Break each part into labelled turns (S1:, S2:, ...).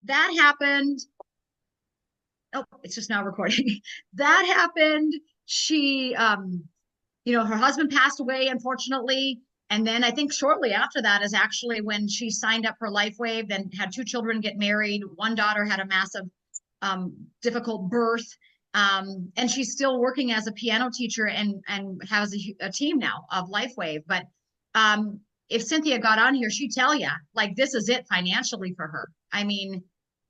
S1: that happened. Oh, it's just now recording. That happened. She, her husband passed away, unfortunately. And then I think shortly after that is actually when she signed up for LifeWave, then had two children get married. One daughter had a massive, difficult birth. And she's still working as a piano teacher and has a team now of LifeWave. But if Cynthia got on here, she'd tell you, like, this is it financially for her. I mean,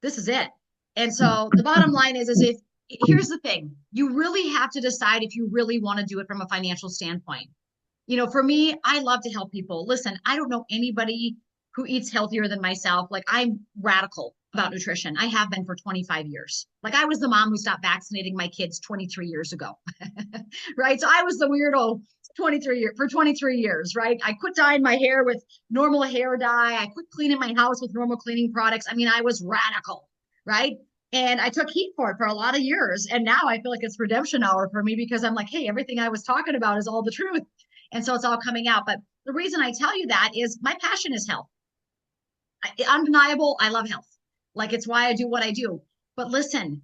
S1: this is it. And so the bottom line is if here's the thing, you really have to decide if you really want to do it from a financial standpoint. For me, I love to help people. Listen, I don't know anybody who eats healthier than myself. Like, I'm radical about nutrition. I have been for 25 years. Like, I was the mom who stopped vaccinating my kids 23 years ago. Right? So I was the weirdo 23 years, right? I quit dyeing my hair with normal hair dye. I quit cleaning my house with normal cleaning products. I mean, I was radical, right? And I took heat for it for a lot of years. And now I feel like it's redemption hour for me because I'm like, hey, everything I was talking about is all the truth. And so it's all coming out. But the reason I tell you that is my passion is health. Undeniable. I love health. Like, it's why I do what I do. But listen,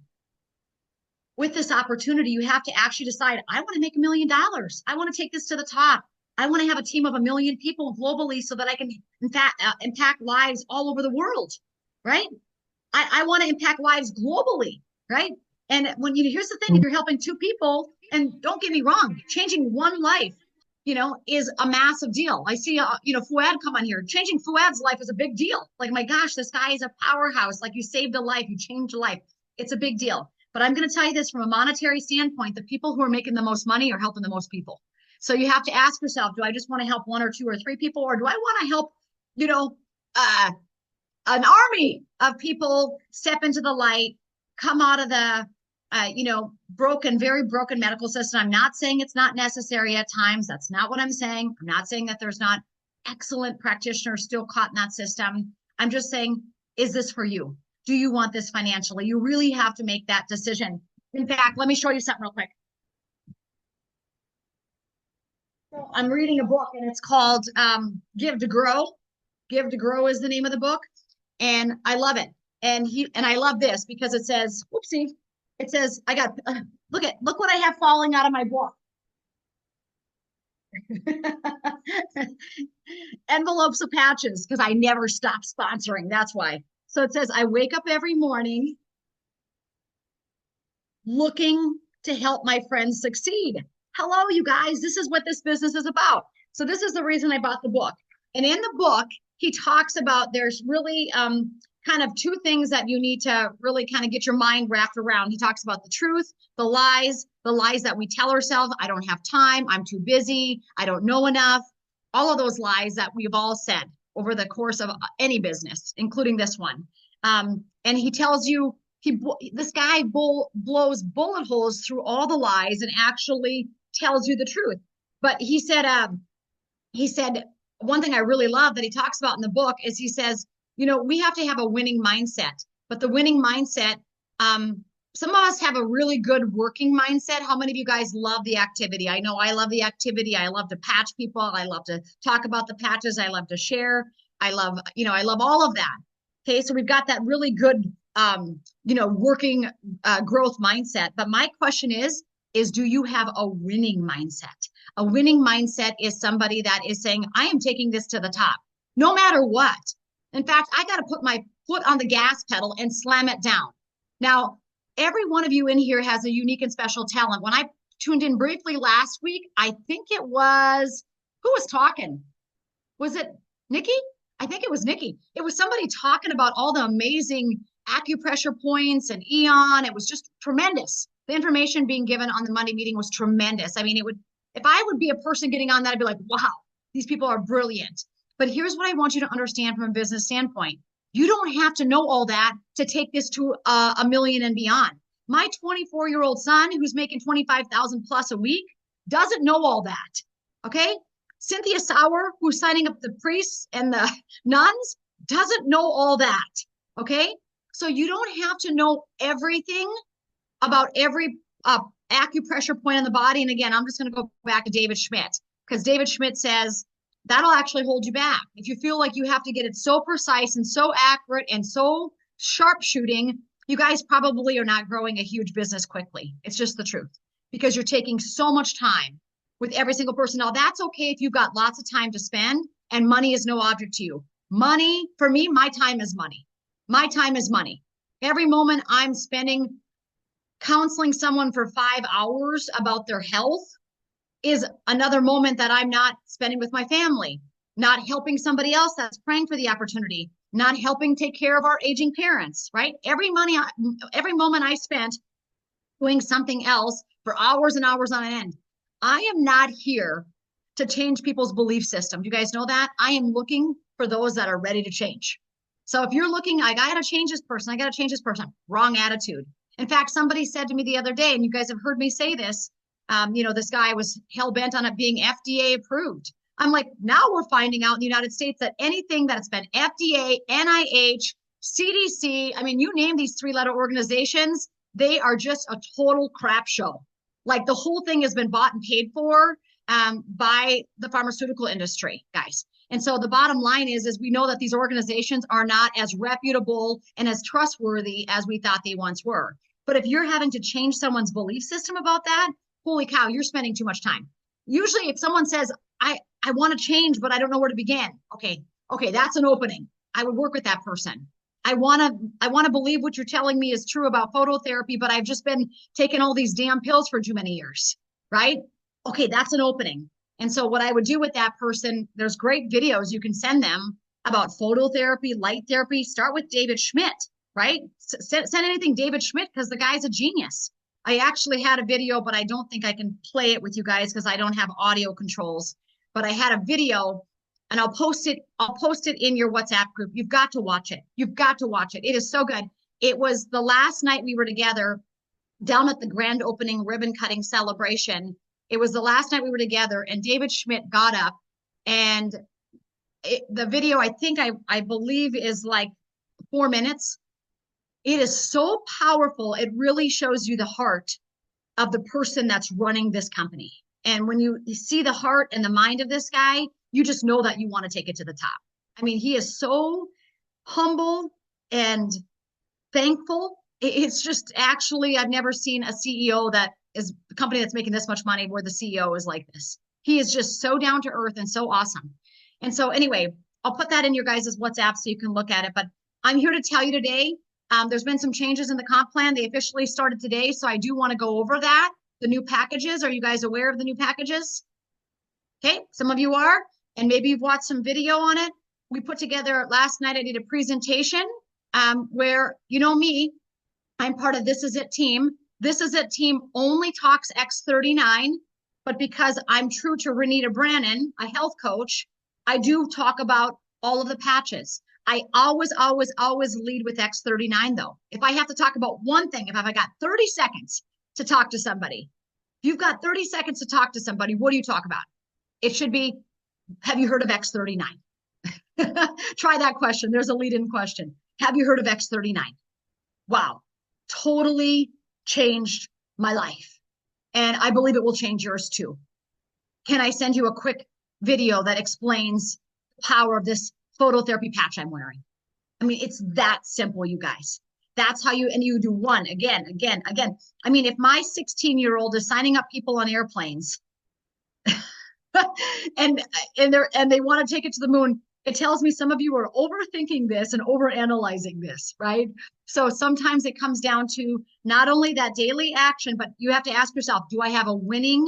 S1: with this opportunity, you have to actually decide, I want to make $1 million. I want to take this to the top. I want to have a team of 1 million people globally so that I can, in fact, impact lives all over the world, right? I want to impact lives globally, right? And here's the thing, if you're helping two people, and don't get me wrong, changing one life, is a massive deal. I see, Fuad come on here. Changing Fuad's life is a big deal. Like, my gosh, this guy is a powerhouse. Like, you saved a life, you changed a life. It's a big deal. But I'm going to tell you this from a monetary standpoint, the people who are making the most money are helping the most people. So you have to ask yourself, do I just want to help one or two or three people, or do I want to help, an army of people step into the light, come out of the, very broken medical system. I'm not saying it's not necessary at times. That's not what I'm saying. I'm not saying that there's not excellent practitioners still caught in that system. I'm just saying, is this for you? Do you want this financially? You really have to make that decision. In fact, let me show you something real quick. So I'm reading a book and it's called Give to Grow. Give to Grow is the name of the book. And I love it. And I love this because it says, whoopsie, it says, I got, look what I have falling out of my book. Envelopes of patches, because I never stop sponsoring. That's why. So it says, I wake up every morning looking to help my friends succeed. Hello, you guys. This is what this business is about. So this is the reason I bought the book. And in the book, he talks about there's really kind of two things that you need to really kind of get your mind wrapped around. He talks about the truth, the lies that we tell ourselves. I don't have time. I'm too busy. I don't know enough. All of those lies that we've all said over the course of any business, including this one. And he tells you, this guy blows bullet holes through all the lies and actually tells you the truth. But he said, one thing I really love that he talks about in the book is he says, we have to have a winning mindset, but the winning mindset, some of us have a really good working mindset. How many of you guys love the activity? I know I love the activity. I love to patch people. I love to talk about the patches. I love to share. I love all of that. Okay. So we've got that really good, working growth mindset. But my question is do you have a winning mindset? A winning mindset is somebody that is saying, I am taking this to the top, no matter what. In fact, I got to put my foot on the gas pedal and slam it down. Now, every one of you in here has a unique and special talent. When I tuned in briefly last week, I think it was, who was talking? Was it Nikki? I think it was Nikki. It was somebody talking about all the amazing acupressure points and Eon. It was just tremendous. The information being given on the Monday meeting was tremendous. I mean, if I would be a person getting on that, I'd be like, wow, these people are brilliant. But here's what I want you to understand from a business standpoint. You don't have to know all that to take this to a million and beyond. My 24-year-old son, who's making 25,000 plus a week, doesn't know all that. Okay. Cynthia Sauer, who's signing up the priests and the nuns, doesn't know all that. Okay. So you don't have to know everything about every acupressure point on the body. And again, I'm just going to go back to David Schmidt, because David Schmidt says that'll actually hold you back. If you feel like you have to get it so precise and so accurate and so sharpshooting, you guys probably are not growing a huge business quickly. It's just the truth because you're taking so much time with every single person. Now, that's okay if you've got lots of time to spend and money is no object to you. Money, for me, my time is money. My time is money. Every moment I'm spending counseling someone for 5 hours about their health is another moment that I'm not spending with my family, not helping somebody else that's praying for the opportunity, not helping take care of our aging parents, right? Every moment I spent doing something else for hours and hours on end. I am not here to change people's belief system. Do you guys know that? I am looking for those that are ready to change. So if you're looking, like, I got to change this person, I got to change this person, wrong attitude. In fact, somebody said to me the other day, and you guys have heard me say this, this guy was hell bent on it being FDA approved. I'm like, now we're finding out in the United States that anything that's been FDA, NIH, CDC, I mean, you name these 3-letter organizations, they are just a total crap show. Like the whole thing has been bought and paid for by the pharmaceutical industry, guys. And so the bottom line is we know that these organizations are not as reputable and as trustworthy as we thought they once were. But if you're having to change someone's belief system about that, holy cow, you're spending too much time. Usually if someone says, I want to change, but I don't know where to begin. Okay, that's an opening. I would work with that person. I want to believe what you're telling me is true about phototherapy, but I've just been taking all these damn pills for too many years, right? Okay, that's an opening. And so what I would do with that person, there's great videos you can send them about phototherapy, light therapy. Start with David Schmidt, right? Send anything David Schmidt because the guy's a genius. I actually had a video, but I don't think I can play it with you guys because I don't have audio controls. But I had a video and I'll post it in your WhatsApp group. You've got to watch it. You've got to watch it. It is so good. It was the last night we were together down at the grand opening ribbon cutting celebration. It was the last night we were together and David Schmidt got up and the video, I believe is like 4 minutes. It is so powerful. It really shows you the heart of the person that's running this company. And when you see the heart and the mind of this guy, you just know that you want to take it to the top. I mean, he is so humble and thankful. It's just actually, I've never seen a CEO that is a company that's making this much money where the CEO is like this. He is just so down to earth and so awesome. And so anyway, I'll put that in your guys' WhatsApp so you can look at it. But I'm here to tell you today, there's been some changes in the comp plan. They officially started today. So I do want to go over that. The new packages. Are you guys aware of the new packages? Okay, some of you are, and maybe you've watched some video on it. We put together last night, I did a presentation where, you know me, I'm part of This Is It team. This Is It team only talks X39, but because I'm true to Renita Brannan, a health coach, I do talk about all of the patches. I always lead with X39 though. If I have to talk about one thing, if I've got 30 seconds to talk to somebody, if you've got 30 seconds to talk to somebody, what do you talk about? It should be, have you heard of X39? Try that question. There's a lead-in question. Have you heard of X39? Wow. Totally changed my life. And I believe it will change yours too. Can I send you a quick video that explains the power of this phototherapy patch I'm wearing? I mean, it's that simple, you guys. That's how you do one again. I mean, if my 16-year-old is signing up people on airplanes and they want to take it to the moon, it tells me some of you are overthinking this and overanalyzing this, right? So sometimes it comes down to not only that daily action, but you have to ask yourself, do I have a winning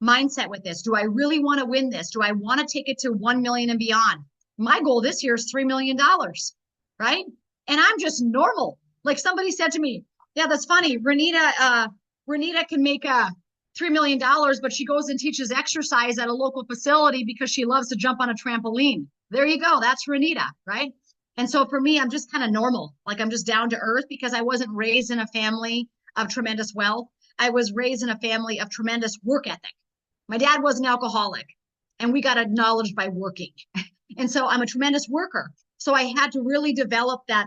S1: mindset with this? Do I really want to win this? Do I want to take it to 1 million and beyond? My goal this year is $3 million, right? And I'm just normal. Like somebody said to me, yeah, that's funny. Renita can make $3 million, but she goes and teaches exercise at a local facility because she loves to jump on a trampoline. There you go. That's Renita, right? And so for me, I'm just kind of normal. Like I'm just down to earth because I wasn't raised in a family of tremendous wealth. I was raised in a family of tremendous work ethic. My dad was an alcoholic and we got acknowledged by working. And so I'm a tremendous worker. So I had to really develop that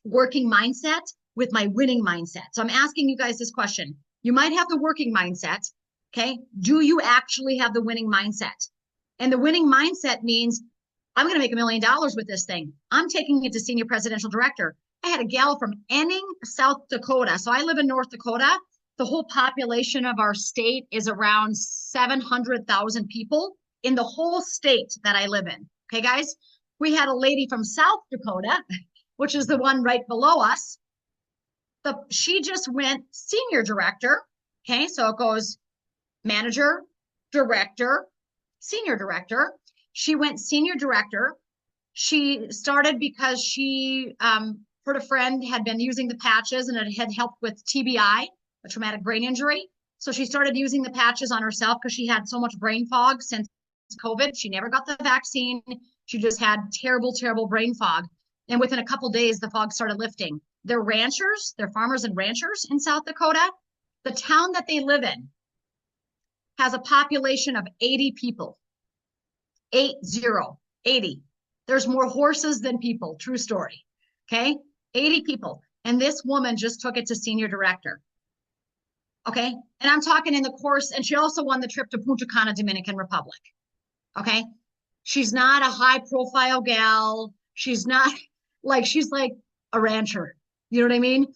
S1: working mindset with my winning mindset. So I'm asking you guys this question. You might have the working mindset, okay? Do you actually have the winning mindset? And the winning mindset means I'm going to make $1 million with this thing. I'm taking it to senior presidential director. I had a gal from Enning, South Dakota. So I live in North Dakota. The whole population of our state is around 700,000 people in the whole state that I live in. Okay, guys? We had a lady from South Dakota, which is the one right below us. She just went senior director. Okay, so it goes manager, director, senior director. She went senior director. She started because she heard a friend had been using the patches and it had helped with TBI, a traumatic brain injury. So she started using the patches on herself because she had so much brain fog since COVID. She never got the vaccine. She just had terrible, terrible brain fog. And within a couple days, the fog started lifting. They're ranchers, they're farmers and ranchers in South Dakota. The town that they live in has a population of 80 people. 80. There's more horses than people, true story. Okay, 80 people. And this woman just took it to senior director. Okay, and I'm talking in the course, and she also won the trip to Punta Cana, Dominican Republic. Okay, she's not a high profile gal. She's not like, she's like a rancher. You know what I mean?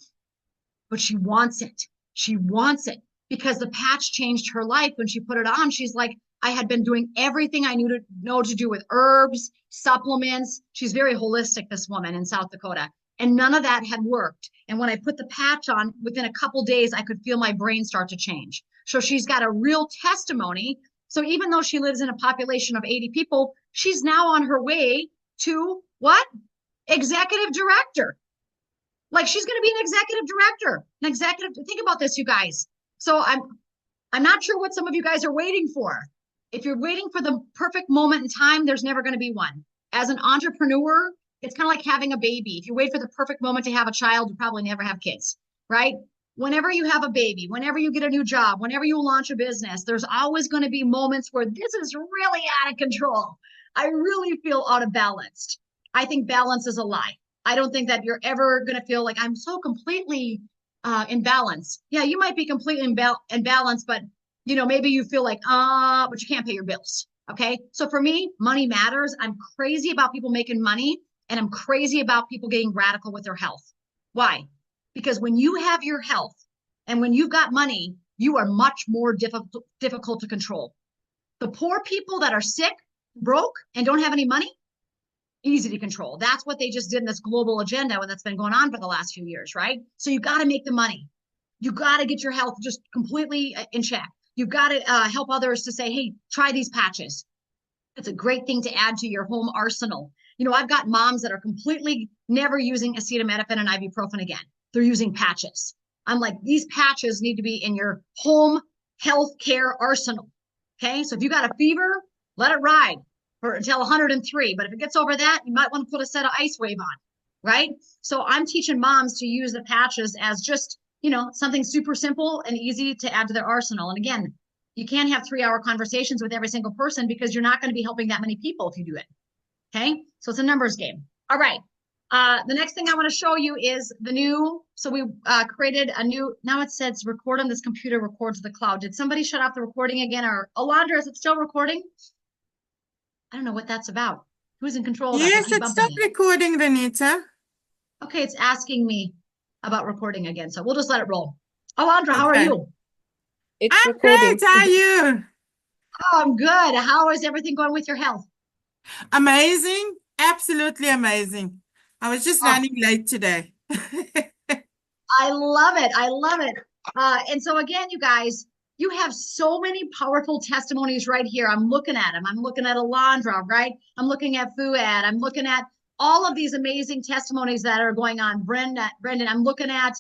S1: But she wants it. She wants it because the patch changed her life when she put it on. She's like, I had been doing everything I knew to know to do with herbs, supplements. She's very holistic, this woman in South Dakota. And none of that had worked. And when I put the patch on, within a couple days, I could feel my brain start to change. So she's got a real testimony. So even though she lives in a population of 80 people, she's now on her way to what? Executive director. Like she's going to be an executive director, an executive. Think about this, you guys. So I'm not sure what some of you guys are waiting for. If you're waiting for the perfect moment in time, there's never going to be one. As an entrepreneur, it's kind of like having a baby. If you wait for the perfect moment to have a child, you probably never have kids, right? Whenever you have a baby, whenever you get a new job, whenever you launch a business, there's always going to be moments where this is really out of control. I really feel out of balance. I think balance is a lie. I don't think that you're ever going to feel like I'm so completely in balance. Yeah, you might be completely in balance, but you know, maybe you feel like, but you can't pay your bills. Okay. So for me, money matters. I'm crazy about people making money and I'm crazy about people getting radical with their health. Why? Because when you have your health and when you've got money, you are much more difficult to control. The poor people that are sick, broke, and don't have any money, easy to control. That's what they just did in this global agenda that's been going on for the last few years, right? So you got to make the money. You got to get your health just completely in check. You've got to help others to say, hey, try these patches. It's a great thing to add to your home arsenal. You know, I've got moms that are completely never using acetaminophen and ibuprofen again. They're using patches. I'm like, these patches need to be in your home health care arsenal. Okay, so if you got a fever, let it ride until 103. But if it gets over that, you might want to put a set of LifeWave on, right? So I'm teaching moms to use the patches as just, you know, something super simple and easy to add to their arsenal. And again, you can't have 3-hour conversations with every single person because you're not going to be helping that many people if you do it. Okay, so it's a numbers game. All right. The next thing I want to show you is the new, so we created a new, now it says record on this computer, record to the cloud. Did somebody shut off the recording again? Or Alondra, is it still recording? I don't know what that's about. Who's in control of that?
S2: Yes, it's still recording, Renita.
S1: Okay, it's asking me about recording again, so we'll just let it roll. Alondra, how are you?
S2: I'm great. How are you?
S1: Oh, I'm good. How is everything going with your health?
S2: Amazing. Absolutely amazing. I was just running late today.
S1: I love it. I love it. And so again, you guys, you have so many powerful testimonies right here. I'm looking at them. I'm looking at Alondra, right? I'm looking at Fuad. I'm looking at all of these amazing testimonies that are going on. Brendan, I'm looking at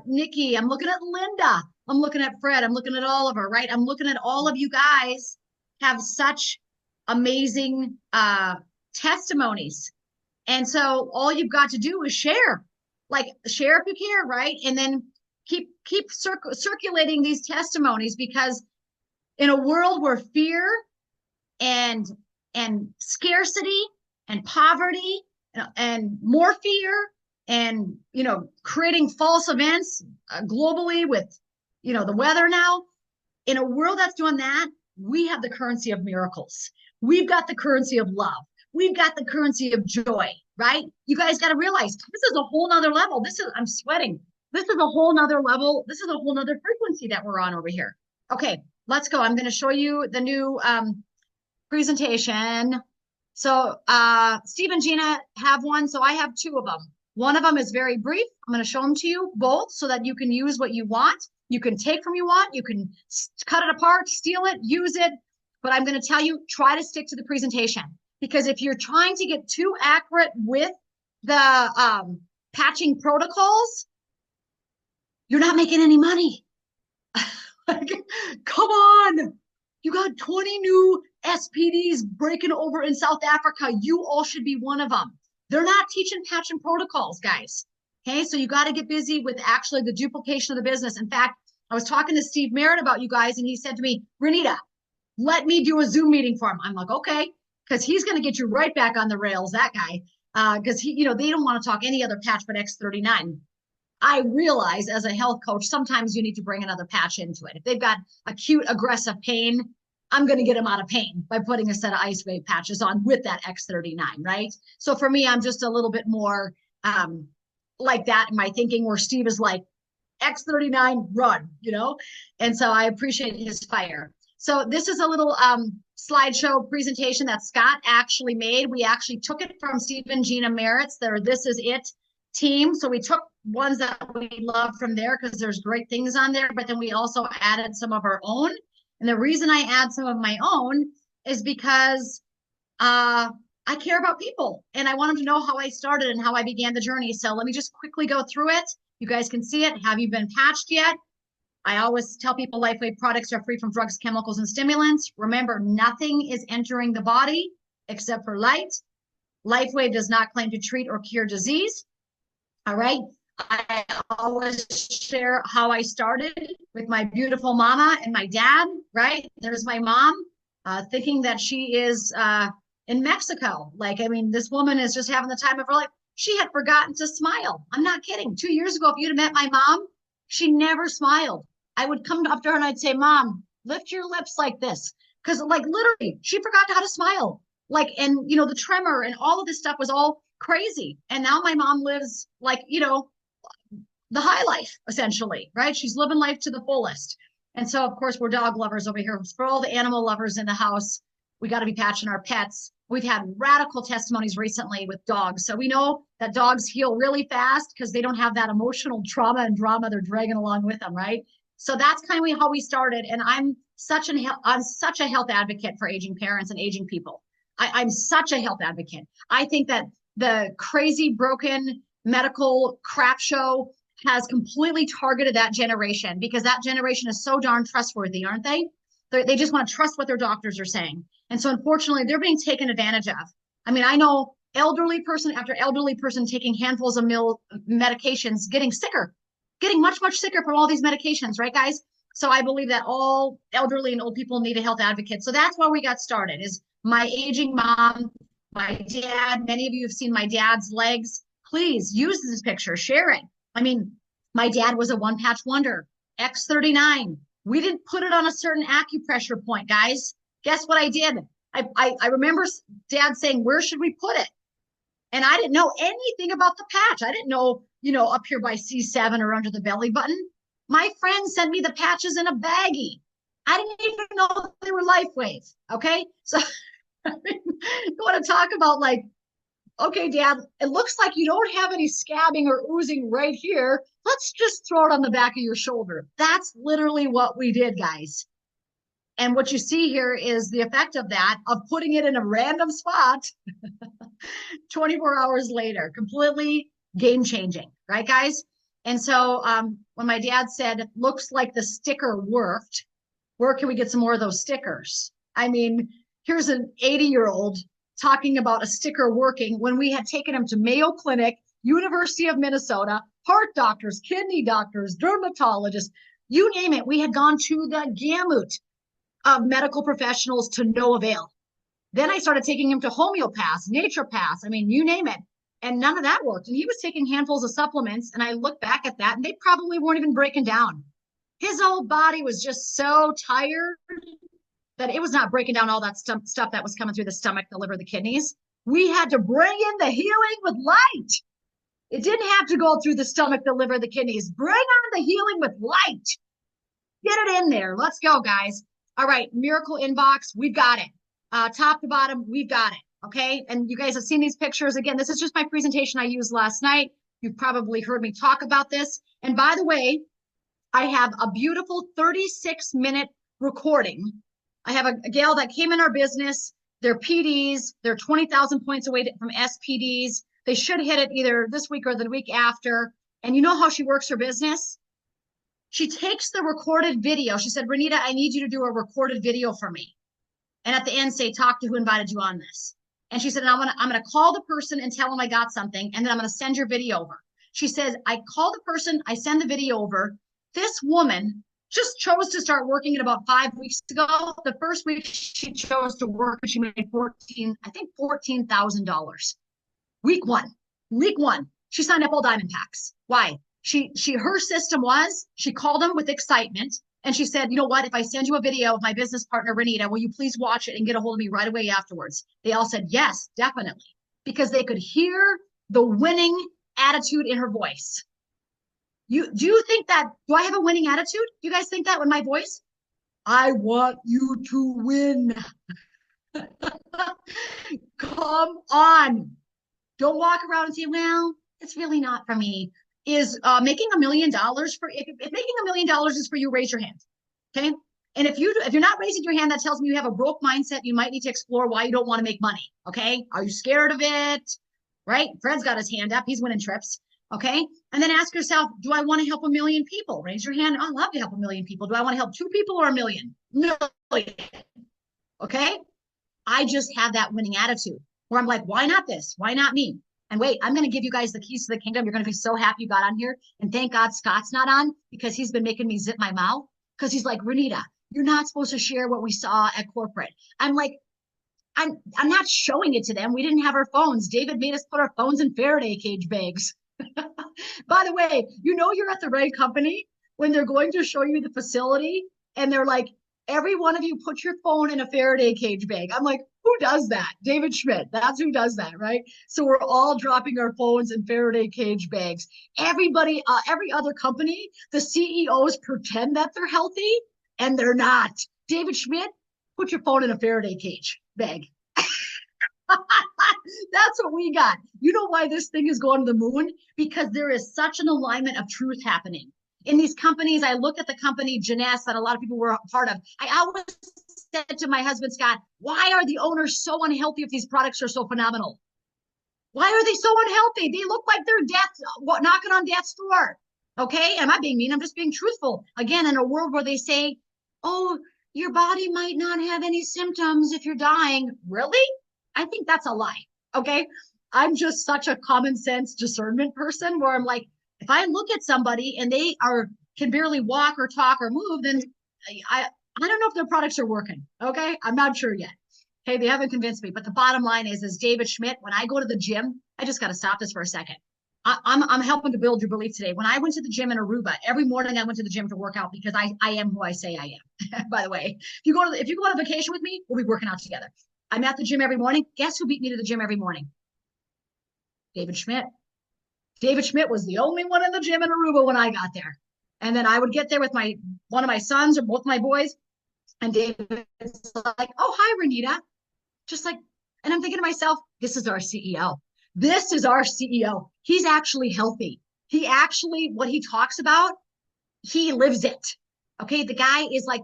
S1: Nikki. I'm looking at Linda. I'm looking at Fred. I'm looking at Oliver, right? I'm looking at all of you guys have such amazing testimonies. And so all you've got to do is share, like share if you care, right? And then keep circulating these testimonies, because in a world where fear and scarcity and poverty and more fear and, you know, creating false events globally with, you know, the weather now, in a world that's doing that, we have the currency of miracles. We've got the currency of love. We've got the currency of joy, right? You guys got to realize this is a whole nother level. I'm sweating. This is a whole nother level. This is a whole nother frequency that we're on over here. Okay, let's go. I'm going to show you the new presentation. So Steve and Gina have one. So I have two of them. One of them is very brief. I'm going to show them to you both so that you can use what you want. You can take from you want. You can cut it apart, steal it, use it. But I'm going to tell you, try to stick to the presentation. Because if you're trying to get too accurate with the patching protocols, you're not making any money. Like, come on. You got 20 new SPDs breaking over in South Africa. You all should be one of them. They're not teaching patching protocols, guys. Okay, so you got to get busy with actually the duplication of the business. In fact, I was talking to Steve Merritt about you guys, and he said to me, Renita, let me do a Zoom meeting for him. I'm like, okay, because he's going to get you right back on the rails, that guy, because they don't want to talk any other patch but X39. I realize as a health coach, sometimes you need to bring another patch into it. If they've got acute aggressive pain, I'm going to get them out of pain by putting a set of LifeWave patches on with that X39, right? So for me, I'm just a little bit more like that in my thinking, where Steve is like, X39, run, And so I appreciate his fire. So this is a little slideshow presentation that Scott actually made. We actually took it from Steve and Gina Merritt's, their This Is It team. So we took ones that we love from there because there's great things on there, but then we also added some of our own. And the reason I add some of my own is because I care about people and I want them to know how I started and how I began the journey. So let me just quickly go through it. You guys can see it. Have you been patched yet? I always tell people LifeWave products are free from drugs, chemicals, and stimulants. Remember, nothing is entering the body except for light. LifeWave does not claim to treat or cure disease. All right. I always share how I started with my beautiful mama and my dad, right? There's my mom thinking that she is in Mexico. This woman is just having the time of her life. She had forgotten to smile. I'm not kidding. 2 years ago, if you'd have met my mom, she never smiled. I would come up to her and I'd say, Mom, lift your lips like this. Because literally, she forgot how to smile. The tremor and all of this stuff was all crazy. And now my mom lives the high life, essentially, right? She's living life to the fullest. And so, of course, we're dog lovers over here. For all the animal lovers in the house, we got to be patching our pets. We've had radical testimonies recently with dogs. So we know that dogs heal really fast because they don't have that emotional trauma and drama they're dragging along with them, right? So that's kind of how we started. And I'm such a health advocate for aging parents and aging people. I'm such a health advocate. I think that the crazy, broken medical crap show has completely targeted that generation because that generation is so darn trustworthy, aren't they? They just want to trust what their doctors are saying. And so unfortunately, they're being taken advantage of. I know elderly person after elderly person taking handfuls of medications, getting sicker, getting much, much sicker from all these medications, right, guys? So I believe that all elderly and old people need a health advocate. So that's why we got started, is my aging mom, my dad. Many of you have seen my dad's legs. Please use this picture, share it. My dad was a one patch wonder, X39. We didn't put it on a certain acupressure point, guys. Guess what I did? I remember Dad saying, where should we put it? And I didn't know anything about the patch. I didn't know, up here by C7 or under the belly button. My friend sent me the patches in a baggie. I didn't even know they were LifeWave. Okay. So you want to talk about okay, Dad, it looks like you don't have any scabbing or oozing right here. Let's just throw it on the back of your shoulder. That's literally what we did, guys. And what you see here is the effect of that, of putting it in a random spot 24 hours later, completely game changing, right, guys? And so when my dad said, looks like the sticker worked, where can we get some more of those stickers? Here's an 80-year-old talking about a sticker working when we had taken him to Mayo Clinic, University of Minnesota, heart doctors, kidney doctors, dermatologists, you name it. We had gone to the gamut of medical professionals to no avail. Then I started taking him to homeopaths, naturopaths, you name it. And none of that worked. And he was taking handfuls of supplements. And I look back at that and they probably weren't even breaking down. His whole body was just so tired that it was not breaking down all that stuff that was coming through the stomach, the liver, the kidneys. We had to bring in the healing with light. It didn't have to go through the stomach, the liver, the kidneys. Bring on the healing with light. Get it in there. Let's go, guys. All right, miracle inbox. We've got it. Top to bottom, we've got it. Okay. And you guys have seen these pictures. Again, this is just my presentation I used last night. You've probably heard me talk about this. And by the way, I have a beautiful 36-minute recording. I have a gal that came in our business. They're PDs. They're 20,000 points away from SPDs. They should hit it either this week or the week after. And you know how she works her business? She takes the recorded video. She said, Renita, I need you to do a recorded video for me. And at the end, say, talk to who invited you on this. And she said, I'm going to call the person and tell them I got something. And then I'm going to send your video over. She says, I call the person, I send the video over. This woman just chose to start working it about 5 weeks ago. The first week she chose to work, she made $14,000. Week one, she signed up all diamond packs. Why? Her system was, she called them with excitement. And she said, you know what? If I send you a video of my business partner, Renita, will you please watch it and get a hold of me right away afterwards? They all said, yes, definitely. Because they could hear the winning attitude in her voice. Do you think that, do I have a winning attitude? Do you guys think that with my voice? I want you to win. Come on. Don't walk around and say, well, it's really not for me. Is making $1 million for, if making $1 million is for you, raise your hand. Okay. And if you're not raising your hand, that tells me you have a broke mindset. You might need to explore why you don't want to make money. Okay. Are you scared of it? Right. Fred's got his hand up. He's winning trips. Okay. And then ask yourself, do I want to help 1 million people? Raise your hand. I'd love to help 1 million people. Do I want to help 2 people or 1 million? Million. Okay. I just have that winning attitude where I'm like, why not this? Why not me? And wait, I'm going to give you guys the keys to the kingdom. You're going to be so happy you got on here. And thank God Scott's not on, because he's been making me zip my mouth, because he's like, Renita, you're not supposed to share what we saw at corporate. I'm like, I'm not showing it to them. We didn't have our phones. David made us put our phones in Faraday cage bags. By the way, you know you're at the right company when they're going to show you the facility and they're like, every one of you put your phone in a Faraday cage bag. I'm like, who does that? David Schmidt. That's who does that, right? So we're all dropping our phones in Faraday cage bags. Everybody, every other company, the CEOs pretend that they're healthy and they're not. David Schmidt, put your phone in a Faraday cage bag. That's what we got. You know why this thing is going to the moon? Because there is such an alignment of truth happening. In these companies, I looked at the company, Janess, that a lot of people were a part of. I always said to my husband, Scott, why are the owners so unhealthy if these products are so phenomenal? Why are they so unhealthy? They look like they're knocking on death's door. Okay? Am I being mean? I'm just being truthful. Again, in a world where they say, oh, your body might not have any symptoms if you're dying. Really? I think that's a lie. Okay? I'm just such a common sense discernment person where I'm like, if I look at somebody and they can barely walk or talk or move, then I don't know if their products are working. Okay. I'm not sure yet. Okay. They haven't convinced me, but the bottom line is David Schmidt, when I go to the gym, I just got to stop this for a second. I'm helping to build your belief today. When I went to the gym in Aruba, every morning I went to the gym to work out because I am who I say I am. By the way, if you go on a vacation with me, we'll be working out together. I'm at the gym every morning. Guess who beat me to the gym every morning? David Schmidt. David Schmidt was the only one in the gym in Aruba when I got there. And then I would get there with one of my sons or both my boys. And David's like, oh, hi, Renita. Just like, and I'm thinking to myself, this is our CEO. This is our CEO. He's actually healthy. He actually, what he talks about, he lives it. Okay. The guy is like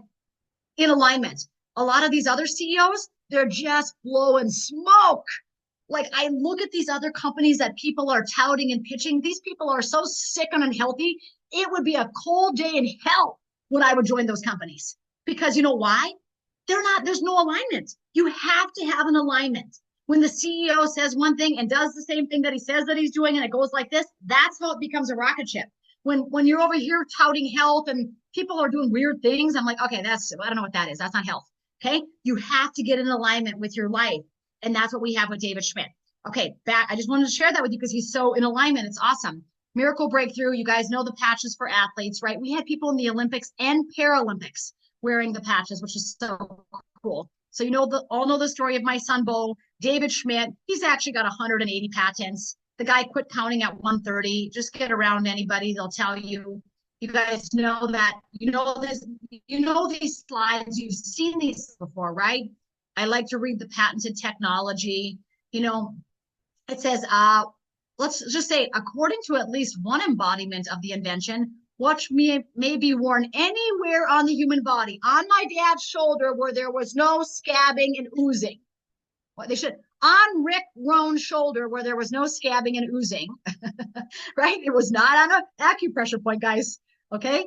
S1: in alignment. A lot of these other CEOs, they're just blowing smoke. Like I look at these other companies that people are touting and pitching. These people are so sick and unhealthy. It would be a cold day in hell when I would join those companies, because you know why? There's no alignment. You have to have an alignment. When the CEO says one thing and does the same thing that he says that he's doing, and it goes like this, that's how it becomes a rocket ship. When you're over here touting health and people are doing weird things, I'm like, okay, I don't know what that is. That's not health. Okay. You have to get in alignment with your life. And that's what we have with David Schmidt. Okay, back. I just wanted to share that with you because he's so in alignment. It's awesome. Miracle Breakthrough. You guys know the patches for athletes, right? We had people in the Olympics and Paralympics wearing the patches, which is so cool. So all know the story of my son, Bo, David Schmidt. He's actually got 180 patents. The guy quit counting at 130. Just get around anybody, they'll tell you. You guys know that, these slides, you've seen these before, right? I like to read the patented technology. It says, let's just say, according to at least one embodiment of the invention, which may be worn anywhere on the human body, on my dad's shoulder where there was no scabbing and oozing. Well, they should, on Rick Roan's shoulder where there was no scabbing and oozing, right? It was not on an acupressure point, guys, okay?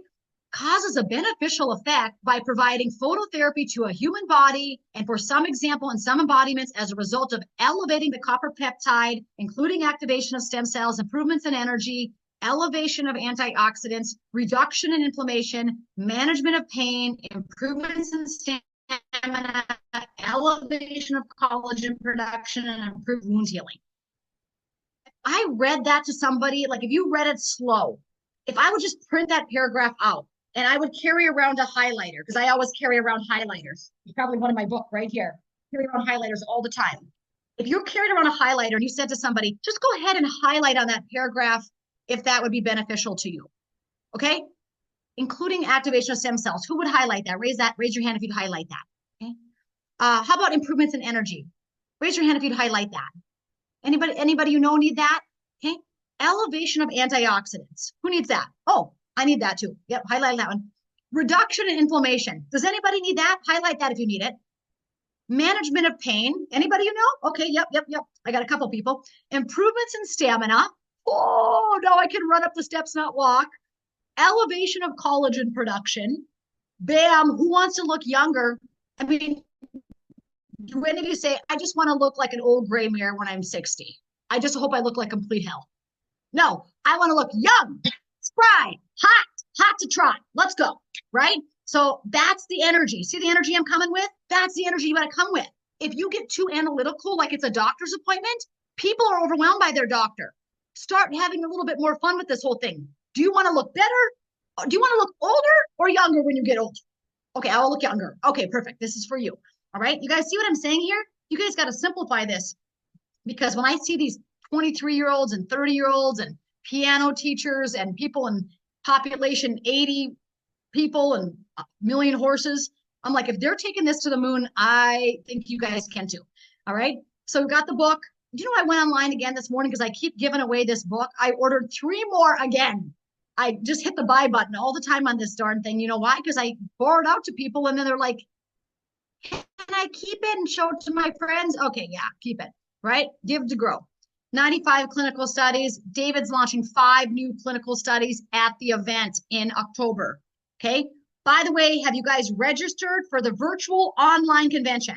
S1: Causes a beneficial effect by providing phototherapy to a human body, and for some example, in some embodiments, as a result of elevating the copper peptide, including activation of stem cells, improvements in energy, elevation of antioxidants, reduction in inflammation, management of pain, improvements in stamina, elevation of collagen production, and improved wound healing. I read that to somebody, like if you read it slow, if I would just print that paragraph out, and I would carry around a highlighter, because I always carry around highlighters. It's probably one in my book right here. Carry around highlighters all the time. If you're carrying around a highlighter and you said to somebody, just go ahead and highlight on that paragraph if that would be beneficial to you, okay? Including activation of stem cells. Who would highlight that? Raise your hand if you'd highlight that, okay? How about improvements in energy? Raise your hand if you'd highlight that. Anybody you know need that? Okay. Elevation of antioxidants. Who needs that? Oh, I need that too. Yep, highlight that one. Reduction in inflammation. Does anybody need that? Highlight that if you need it. Management of pain. Anybody you know? Okay, yep. I got a couple people. Improvements in stamina. Oh, no, I can run up the steps, not walk. Elevation of collagen production. Bam, who wants to look younger? I mean, do any of you say, I just want to look like an old gray mare when I'm 60? I just hope I look like complete hell. No, I want to look young, spry, hot to try. Let's go, right? So that's the energy. See the energy I'm coming with? That's the energy you got to come with. If you get too analytical, like it's a doctor's appointment, people are overwhelmed by their doctor. Start having a little bit more fun with this whole thing. Do you want to look better? Do you want to look older or younger when you get older? Okay, I'll look younger. Okay, perfect. This is for you. All right. You guys see what I'm saying here? You guys got to simplify this, because when I see these 23-year-olds and 30-year-olds and piano teachers and people in population 80 people and a million horses, I'm like, if they're taking this to the moon, I think you guys can too. All right. So we got the book. I went online again this morning because I keep giving away this book. I ordered 3 more again. I just hit the buy button all the time on this darn thing. You know why? Because I borrowed out to people and then they're like, can I keep it and show it to my friends? Okay, yeah, keep it, right? Give to grow. 95 clinical studies. David's launching 5 new clinical studies at the event in October, okay? By the way, have you guys registered for the virtual online convention?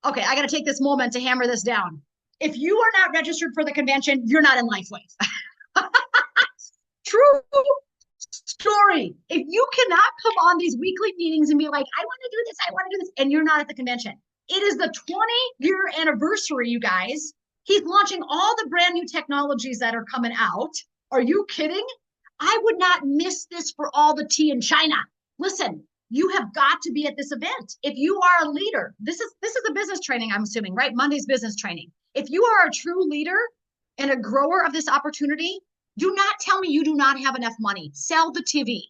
S1: Okay, I got to take this moment to hammer this down. If you are not registered for the convention, you're not in LifeWave. True story. If you cannot come on these weekly meetings and be like, I want to do this, I want to do this, and you're not at the convention. It is the 20-year anniversary, you guys. He's launching all the brand new technologies that are coming out. Are you kidding? I would not miss this for all the tea in China. Listen, you have got to be at this event. If you are a leader, this is a business training, I'm assuming, right? Monday's business training. If you are a true leader and a grower of this opportunity, do not tell me you do not have enough money. Sell the TV,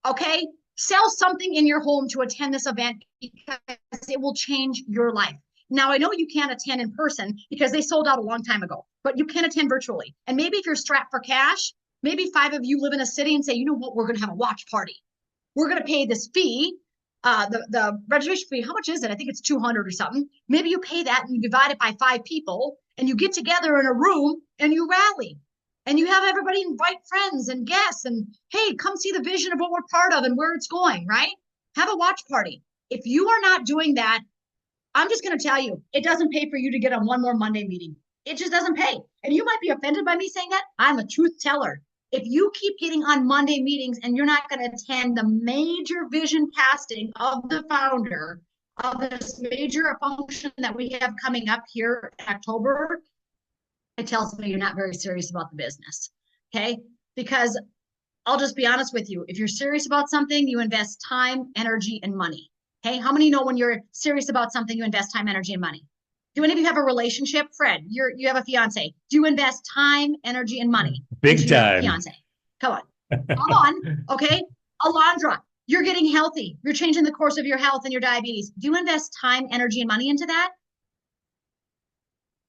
S1: okay? Sell something in your home to attend this event, because it will change your life. Now, I know you can't attend in person because they sold out a long time ago, but you can attend virtually. And maybe if you're strapped for cash, maybe 5 of you live in a city and say, you know what, we're going to have a watch party. We're going to pay this fee, the registration fee. How much is it? I think it's 200 or something. Maybe you pay that and you divide it by 5 people and you get together in a room and you rally. And you have everybody invite friends and guests and, hey, come see the vision of what we're part of and where it's going, right? Have a watch party. If you are not doing that, I'm just going to tell you, it doesn't pay for you to get on one more Monday meeting. It just doesn't pay. And you might be offended by me saying that. I'm a truth teller. If you keep getting on Monday meetings and you're not going to attend the major vision casting of the founder of this major function that we have coming up here in October, it tells me you're not very serious about the business, okay? Because I'll just be honest with you. If you're serious about something, you invest time, energy, and money, Okay. How many know when you're serious about something, you invest time, energy, and money? Do any of you have a relationship? Fred, you have a fiance. Do you invest time, energy, and money
S3: Big
S1: into your
S3: time.
S1: fiance? Come on. Come on. Okay. Alondra, you're getting healthy. You're changing the course of your health and your diabetes. Do you invest time, energy, and money into that?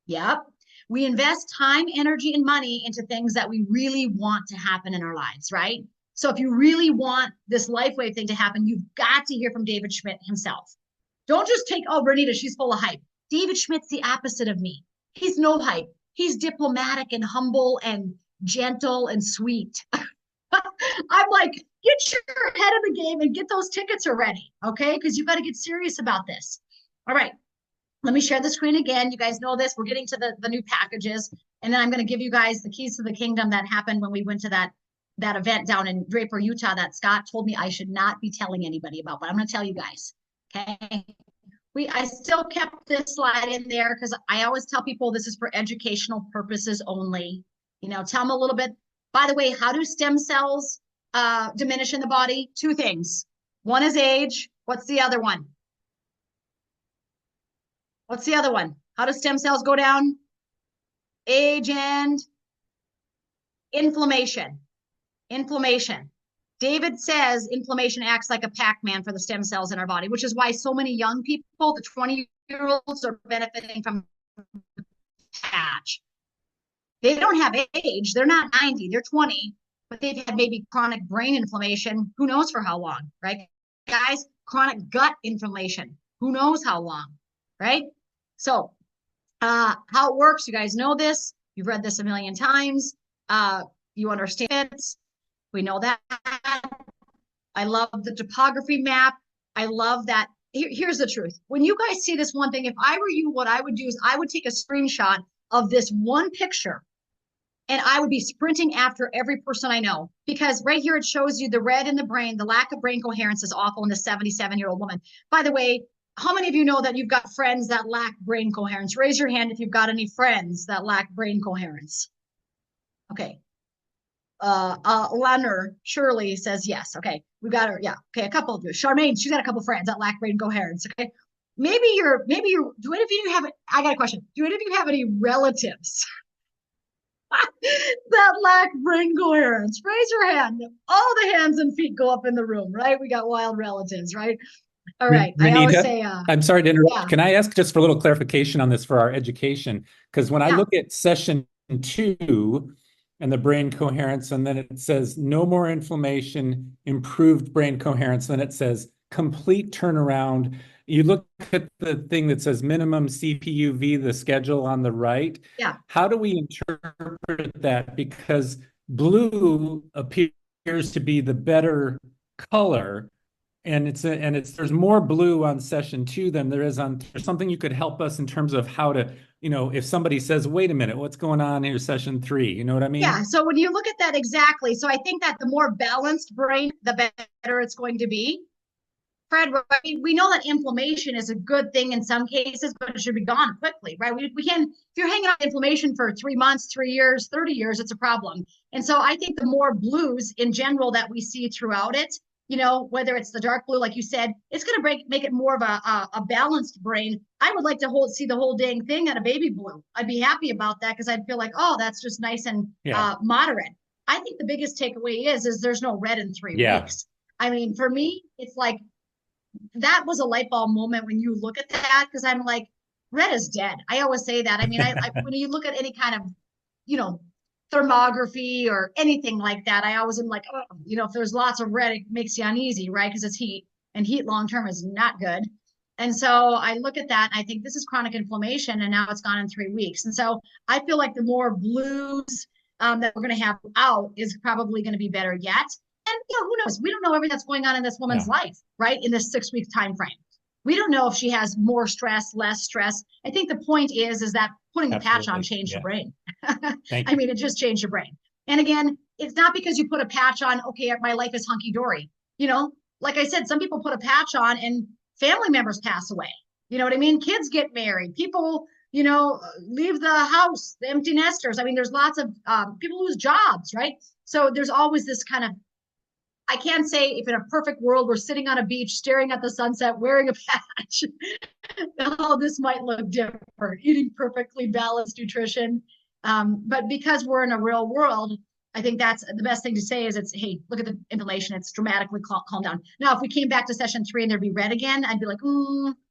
S1: Yep. We invest time, energy, and money into things that we really want to happen in our lives, right? So if you really want this LifeWave thing to happen, you've got to hear from David Schmidt himself. Don't just take, oh, Renita, she's full of hype. David Schmidt's the opposite of me. He's no hype. He's diplomatic and humble and gentle and sweet. I'm like, get your head in the game and get those tickets already, okay? Because you've got to get serious about this. All right. Let me share the screen again. You guys know this. We're getting to the new packages. And then I'm going to give you guys the keys to the kingdom that happened when we went to that event down in Draper, Utah, that Scott told me I should not be telling anybody about, but I'm going to tell you guys. Okay. I still kept this slide in there because I always tell people this is for educational purposes only. You know, tell them a little bit. By the way, how do stem cells diminish in the body? Two things. One is age. What's the other one? What's the other one? How do stem cells go down? Age and inflammation. Inflammation. David says inflammation acts like a Pac-Man for the stem cells in our body, which is why so many young people, the 20-year-olds, are benefiting from the patch. They don't have age. They're not 90. They're 20, but they've had maybe chronic brain inflammation. Who knows for how long, right? Guys, chronic gut inflammation. Who knows how long, right? So how it works, you guys know this. You've read this a million times. You understand it. We know that. I love the topography map. I love that. Here's the truth. When you guys see this one thing, if I were you, what I would do is I would take a screenshot of this one picture and I would be sprinting after every person I know, because right here it shows you the red in the brain. The lack of brain coherence is awful in the 77-year-old woman. By the way, how many of you know that you've got friends that lack brain coherence? Raise your hand if you've got any friends that lack brain coherence. Okay. Leonard Shirley says yes. Okay, we got her. Yeah. Okay, a couple of you. Charmaine, she's got a couple of friends that lack brain coherence. Okay, maybe you're. Do any of you have? I got a question. Do any of you have any relatives that lack brain coherence? Raise your hand. All the hands and feet go up in the room, right? We got wild relatives, right? All right.
S3: Renita,
S1: I always say,
S3: I'm sorry to interrupt.
S1: yeah.
S3: Can I ask just for a little clarification on this for our education? Because when I look at session 2 and the brain coherence, and then it says no more inflammation, improved brain coherence, then it says complete turnaround. You look at the thing that says minimum CPUV, the schedule on the right.
S1: Yeah.
S3: How do we interpret that? Because blue appears to be the better color. And there's more blue on session 2 than there is on. There's something you could help us in terms of how to, if somebody says, wait a minute, what's going on here, session 3? You know what I mean?
S1: Yeah. So when you look at that, exactly. So I think that the more balanced brain, the better it's going to be. Fred, we know that inflammation is a good thing in some cases, but it should be gone quickly, right? We can, if you're hanging on inflammation for 3 months, 3 years, 30 years, it's a problem. And so I think the more blues in general that we see throughout it, whether it's the dark blue, like you said, it's going to make it more of a balanced brain. I would like to see the whole dang thing at a baby blue. I'd be happy about that because I'd feel like, oh, that's just nice and moderate. I think the biggest takeaway is there's no red in 3 weeks. I mean, for me, it's like, that was a light bulb moment when you look at that, because I'm like, red is dead. I always say that. I mean, when you look at any kind of, thermography or anything like that, I always am like, oh, if there's lots of red, it makes you uneasy, right? Because it's heat, and heat long-term is not good. And so I look at that and I think this is chronic inflammation, and now it's gone in 3 weeks. And so I feel like the more blues that we're going to have out is probably going to be better yet. And who knows? We don't know everything that's going on in this woman's life, right? In this 6 week time frame. We don't know if she has more stress, less stress. I think the point is that putting the patch on changed your brain. I mean, it just changed your brain. And again, it's not because you put a patch on, okay, my life is hunky-dory. Like I said, some people put a patch on and family members pass away. You know what I mean? Kids get married. People, leave the house, the empty nesters. I mean, there's lots of people lose jobs, right? So there's always this kind of I can't say if in a perfect world we're sitting on a beach staring at the sunset wearing a patch, how this might look different, eating perfectly balanced nutrition. But because we're in a real world, I think that's the best thing to say is it's, hey, look at the inflammation. It's dramatically calmed down. Now, if we came back to session 3 and there'd be red again, I'd be like,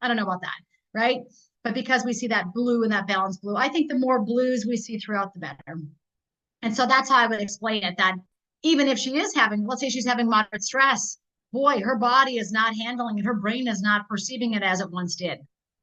S1: I don't know about that, right? But because we see that blue and that balanced blue, I think the more blues we see throughout, the better. And so that's how I would explain it, that even if she is having, let's say she's having moderate stress, boy, her body is not handling it. Her brain is not perceiving it as it once did,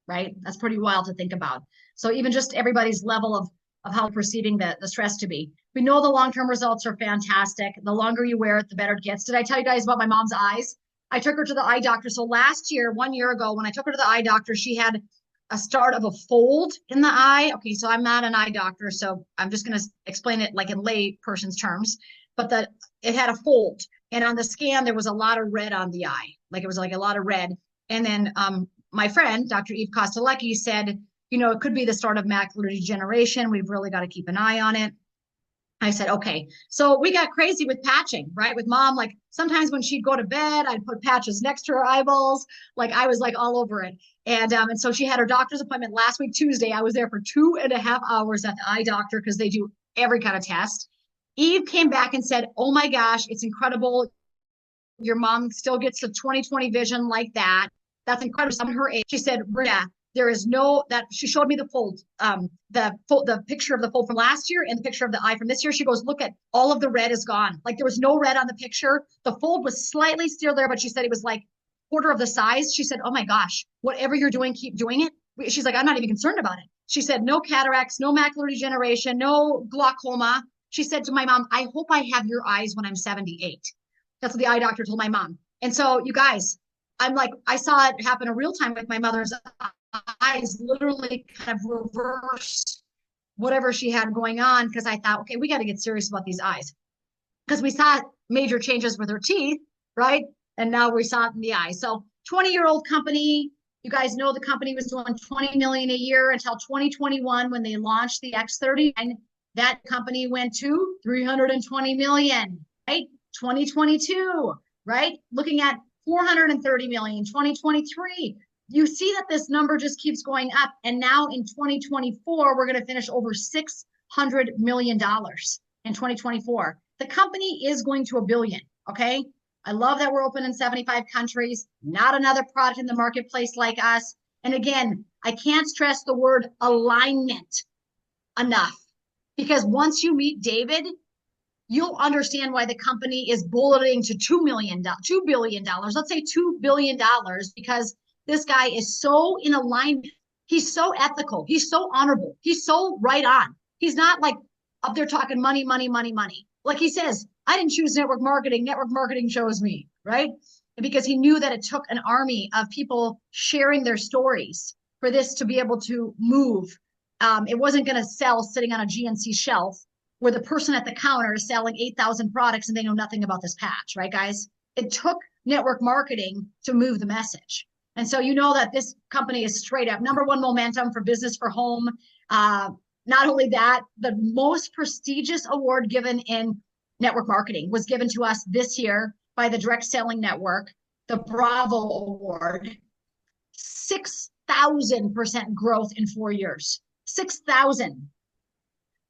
S1: right? That's pretty wild to think about. So even just everybody's level of how perceiving the stress to be. We know the long-term results are fantastic. The longer you wear it, the better it gets. Did I tell you guys about my mom's eyes? I took her to the eye doctor. So last year, 1 year ago, when I took her to the eye doctor, she had a start of a fold in the eye. Okay, so I'm not an eye doctor, so I'm just going to explain it like in lay person's terms. But it had a fold, and on the scan there was a lot of red on the eye, like it was like a lot of red. And then my friend, Dr. Eve Kostelecki, said, it could be the start of macular degeneration. We've really got to keep an eye on it. I said, okay. So we got crazy with patching, right? With mom, like sometimes when she'd go to bed, I'd put patches next to her eyeballs. Like I was like all over it. And so she had her doctor's appointment last week, Tuesday. I was there for 2.5 hours at the eye doctor because they do every kind of test. Eve came back and said, oh my gosh, it's incredible. Your mom still gets the 20/20 vision like that. That's incredible. Someone her age. She said, Rita, there is no, that she showed me the fold, the picture of the fold from last year and the picture of the eye from this year. She goes, look at all of the red is gone. Like there was no red on the picture. The fold was slightly still there, but she said it was like quarter of the size. She said, oh my gosh, whatever you're doing, keep doing it. She's like, I'm not even concerned about it. She said, no cataracts, no macular degeneration, no glaucoma. She said to my mom, I hope I have your eyes when I'm 78. That's what the eye doctor told my mom. And so you guys, I'm like, I saw it happen in real time with my mother's eyes, literally kind of reverse whatever she had going on, because I thought, okay, we got to get serious about these eyes, because we saw major changes with her teeth, right? And now we saw it in the eye. So 20-year-old company, you guys know the company was doing 20 million a year until 2021 when they launched the X39. That company went to 320 million, right? 2022, right? Looking at 430 million, 2023. You see that this number just keeps going up. And now in 2024, we're going to finish over $600 million in 2024. The company is going to $1 billion, okay? I love that we're open in 75 countries, not another product in the marketplace like us. And again, I can't stress the word alignment enough, because once you meet David, you'll understand why the company is bulleting to $2 billion. Let's say $2 billion, because this guy is so in alignment. He's so ethical. He's so honorable. He's so right on. He's not like up there talking money, money, money, money. Like he says, I didn't choose network marketing. Network marketing chose me, right? And because he knew that it took an army of people sharing their stories for this to be able to move. It wasn't going to sell sitting on a GNC shelf where the person at the counter is selling 8,000 products and they know nothing about this patch, right, guys? It took network marketing to move the message. And so you know that this company is straight up #1 momentum for business for home. Not only that, the most prestigious award given in network marketing was given to us this year by the Direct Selling Network, the Bravo Award. 6,000% growth in 4 years. 6,000.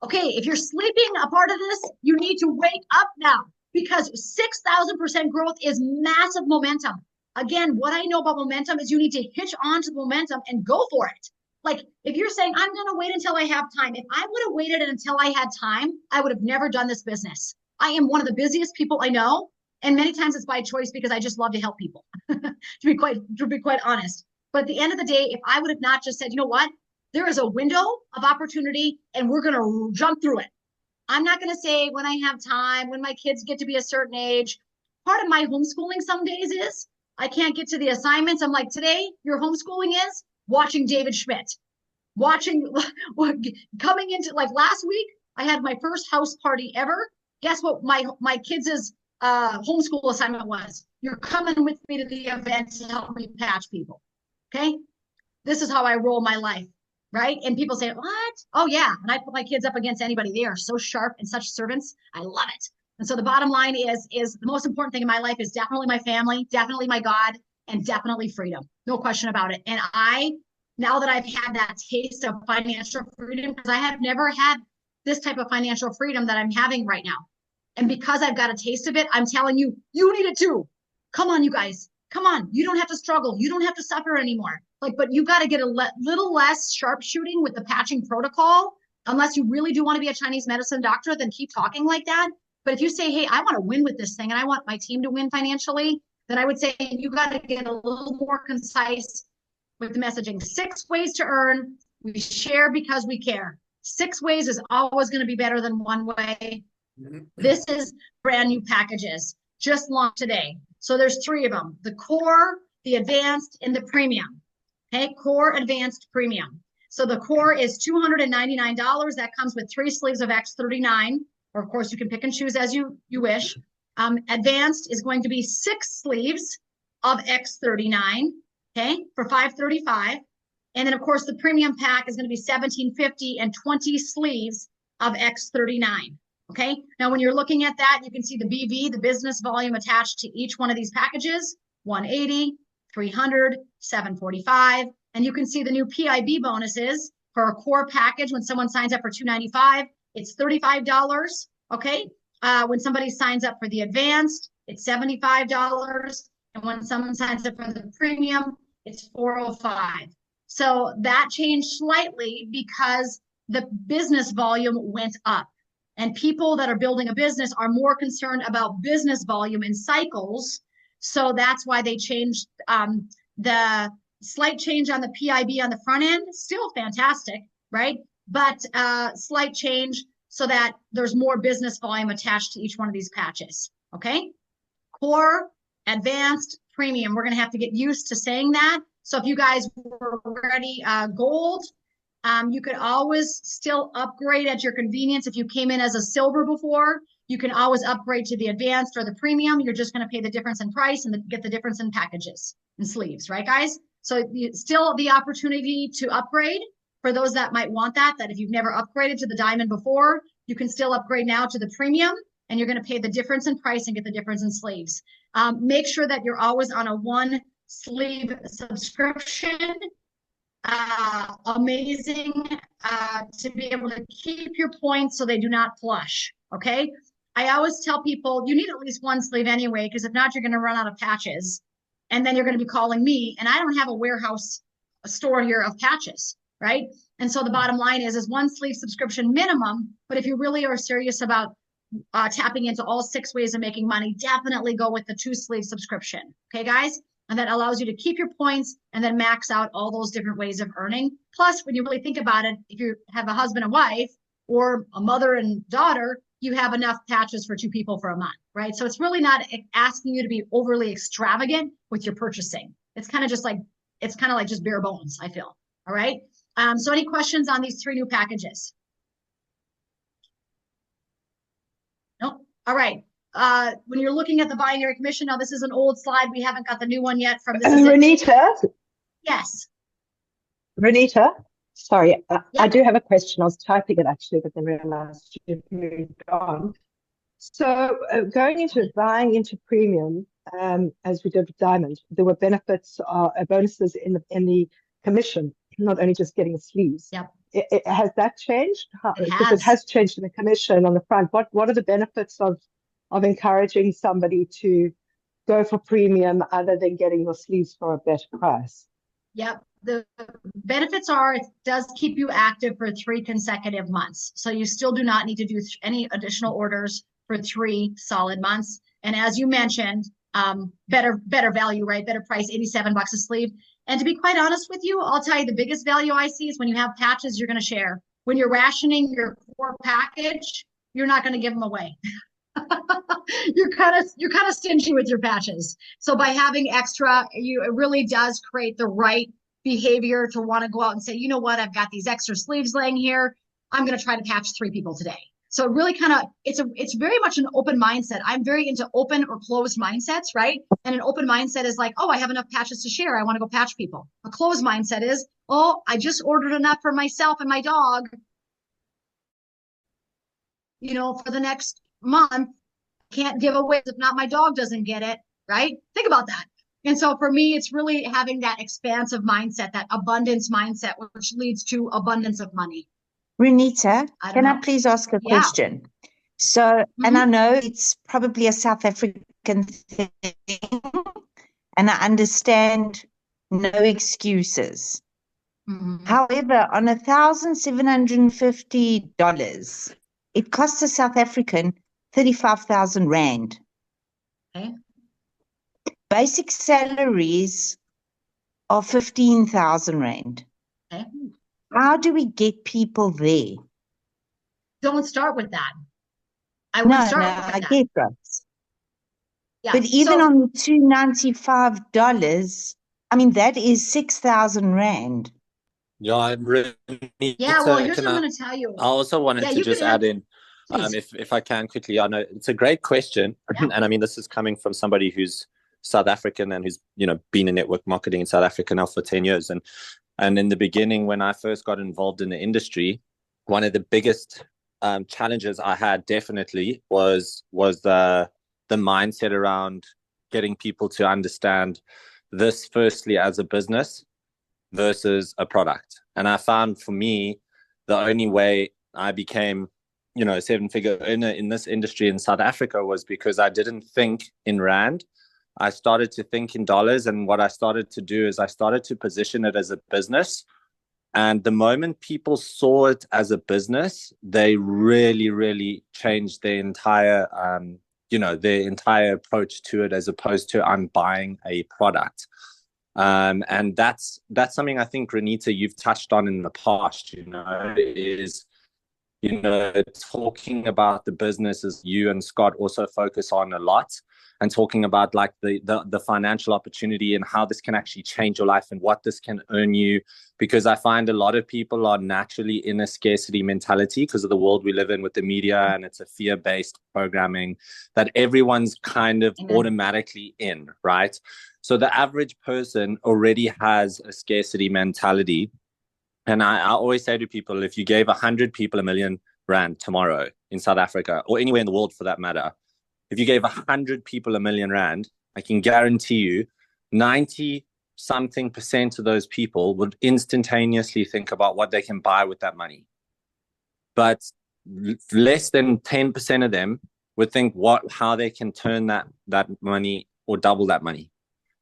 S1: Okay, if you're sleeping a part of this, you need to wake up now, because 6,000% growth is massive momentum. Again, what I know about momentum is you need to hitch on to the momentum and go for it. Like if you're saying, I'm going to wait until I have time. If I would have waited until I had time, I would have never done this business. I am one of the busiest people I know. And many times it's by choice because I just love to help people, to be quite honest. But at the end of the day, if I would have not just said, you know what, there is a window of opportunity and we're going to jump through it. I'm not going to say when I have time, when my kids get to be a certain age. Part of my homeschooling some days is I can't get to the assignments. I'm like, today, your homeschooling is watching David Schmidt, coming into, like last week, I had my first house party ever. Guess what my kids' homeschool assignment was? You're coming with me to the event to help me patch people. Okay? This is how I roll my life, right? And people say, what? Oh, yeah. And I put my kids up against anybody. They are so sharp and such servants. I love it. And so the bottom line is the most important thing in my life is definitely my family, definitely my God, and definitely freedom. No question about it. And now that I've had that taste of financial freedom, because I have never had this type of financial freedom that I'm having right now. And because I've got a taste of it, I'm telling you, you need it too. Come on, you guys. Come on. You don't have to struggle. You don't have to suffer anymore. But you got to get a little less sharpshooting with the patching protocol. Unless you really do want to be a Chinese medicine doctor, then keep talking like that. But if you say, hey, I want to win with this thing and I want my team to win financially, then I would say you got to get a little more concise with the messaging. 6 ways to earn. We share because we care. 6 ways is always going to be better than 1 way. This is brand new packages, just launched today. So there's 3 of them: the core, the advanced, and the premium. Okay, core, advanced, premium. So the core is $299. That comes with 3 sleeves of X39, or of course you can pick and choose as you wish. Advanced is going to be 6 sleeves of X39, okay, for $535. And then of course the premium pack is going to be $1,750 and 20 sleeves of X39. Okay, now when you're looking at that, you can see the BV, the business volume attached to each one of these packages: 180, 300, 745. And you can see the new PIB bonuses for a core package. When someone signs up for $295, it's $35. Okay, when somebody signs up for the advanced, it's $75. And when someone signs up for the premium, it's $405. So that changed slightly because the business volume went up. And people that are building a business are more concerned about business volume and cycles. So that's why they changed the slight change on the PIB on the front end. Still fantastic, right? But slight change so that there's more business volume attached to each one of these patches. Okay? Core, advanced, premium. We're going to have to get used to saying that. So if you guys were ready, gold, you could always still upgrade at your convenience. If you came in as a silver before, you can always upgrade to the advanced or the premium. You're just going to pay the difference in price and get the difference in packages and sleeves, right, guys? So still the opportunity to upgrade for those that might want that if you've never upgraded to the diamond before, you can still upgrade now to the premium, and you're going to pay the difference in price and get the difference in sleeves. Make sure that you're always on a 1 sleeve subscription. Amazing to be able to keep your points so they do not flush. Okay, I always tell people you need at least 1 sleeve anyway, because if not, you're going to run out of patches, and then you're going to be calling me, and I don't have a store here of patches, right? And so the bottom line is 1 sleeve subscription minimum. But if you really are serious about tapping into all 6 ways of making money, definitely go with the 2 sleeve subscription. Okay, guys? And that allows you to keep your points and then max out all those different ways of earning. Plus, when you really think about it, if you have a husband and wife or a mother and daughter, you have enough patches for 2 people for a month, right? So it's really not asking you to be overly extravagant with your purchasing. It's kind of like just bare bones, I feel. All right. So any questions on these 3 new packages? Nope. All right. When you're looking at the binary commission, now this is an old slide. We haven't got the new one yet from this.
S4: Renita?
S1: Yes.
S4: Renita? Sorry,
S1: Yeah.
S4: I do have a question. I was typing it actually, but then realized you've moved on. So buying into premium, as we did with Diamond, there were benefits, bonuses in the commission, not only just getting the sleeves.
S1: Yep.
S4: Has that changed? Because it has changed in the commission on the front. What are the benefits of encouraging somebody to go for premium other than getting your sleeves for a better price?
S1: Yep. The benefits are it does keep you active for 3 consecutive months. So you still do not need to do any additional orders for 3 solid months. And as you mentioned, better value, right? Better price, $87 a sleeve. And to be quite honest with you, I'll tell you the biggest value I see is when you have patches you're going to share. When you're rationing your core package, you're not going to give them away. You're kind of stingy with your patches. So by having extra, it really does create the right behavior to want to go out and say, you know what, I've got these extra sleeves laying here. I'm going to try to patch 3 people today. So it really it's very much an open mindset. I'm very into open or closed mindsets, right? And an open mindset is like, oh, I have enough patches to share. I want to go patch people. A closed mindset is, oh, I just ordered enough for myself and my dog, for the next month. can't give away if not my dog doesn't get it, right? Think about that. And so for me, it's really having that expansive mindset, that abundance mindset, which leads to abundance of money.
S5: Renita, can I
S1: know.
S5: please ask a
S1: Yeah.
S5: question? So, and I know it's probably a South African thing, and I understand no excuses. However, on $1,750, it costs a South African 35,000 Rand.
S1: Okay.
S5: Basic salaries are 15,000 Rand.
S1: Okay.
S5: How do we get people there?
S1: Don't start with that. I wouldn't start with that.
S5: I get that.
S1: Yeah.
S5: But even on the $295, I mean, that is 6,000 Rand.
S6: Yeah,
S1: well, here's what I'm going to tell you.
S6: I also wanted to just add in, if I can quickly, I know it's a great question. Yeah. And I mean, this is coming from somebody who's South African and who's, been in network marketing in South Africa now for 10 years. And in the beginning, when I first got involved in the industry, one of the biggest challenges I had definitely was the mindset around getting people to understand this firstly as a business versus a product. And I found for me, the only way I became, a seven-figure earner in this industry in South Africa was because I didn't think in Rand. I started to think in dollars. And what I started to do is I started to position it as a business. And the moment people saw it as a business, they really, really changed their entire, their entire approach to it, as opposed to I'm buying a product. And that's something I think, Renita, you've touched on in the past, is, talking about the businesses you and Scott also focus on a lot, and talking about like the financial opportunity and how this can actually change your life and what this can earn you. Because I find a lot of people are naturally in a scarcity mentality because of the world we live in with the media, and it's a fear-based programming that everyone's kind of automatically in, right? So the average person already has a scarcity mentality. And I always say to people, if you gave 100 people $1 million tomorrow in South Africa, or anywhere in the world for that matter, if you gave 100 people $1 million, I can guarantee you 90-something% of those people would instantaneously think about what they can buy with that money. But less than 10% of them would think how they can turn that money or double that money.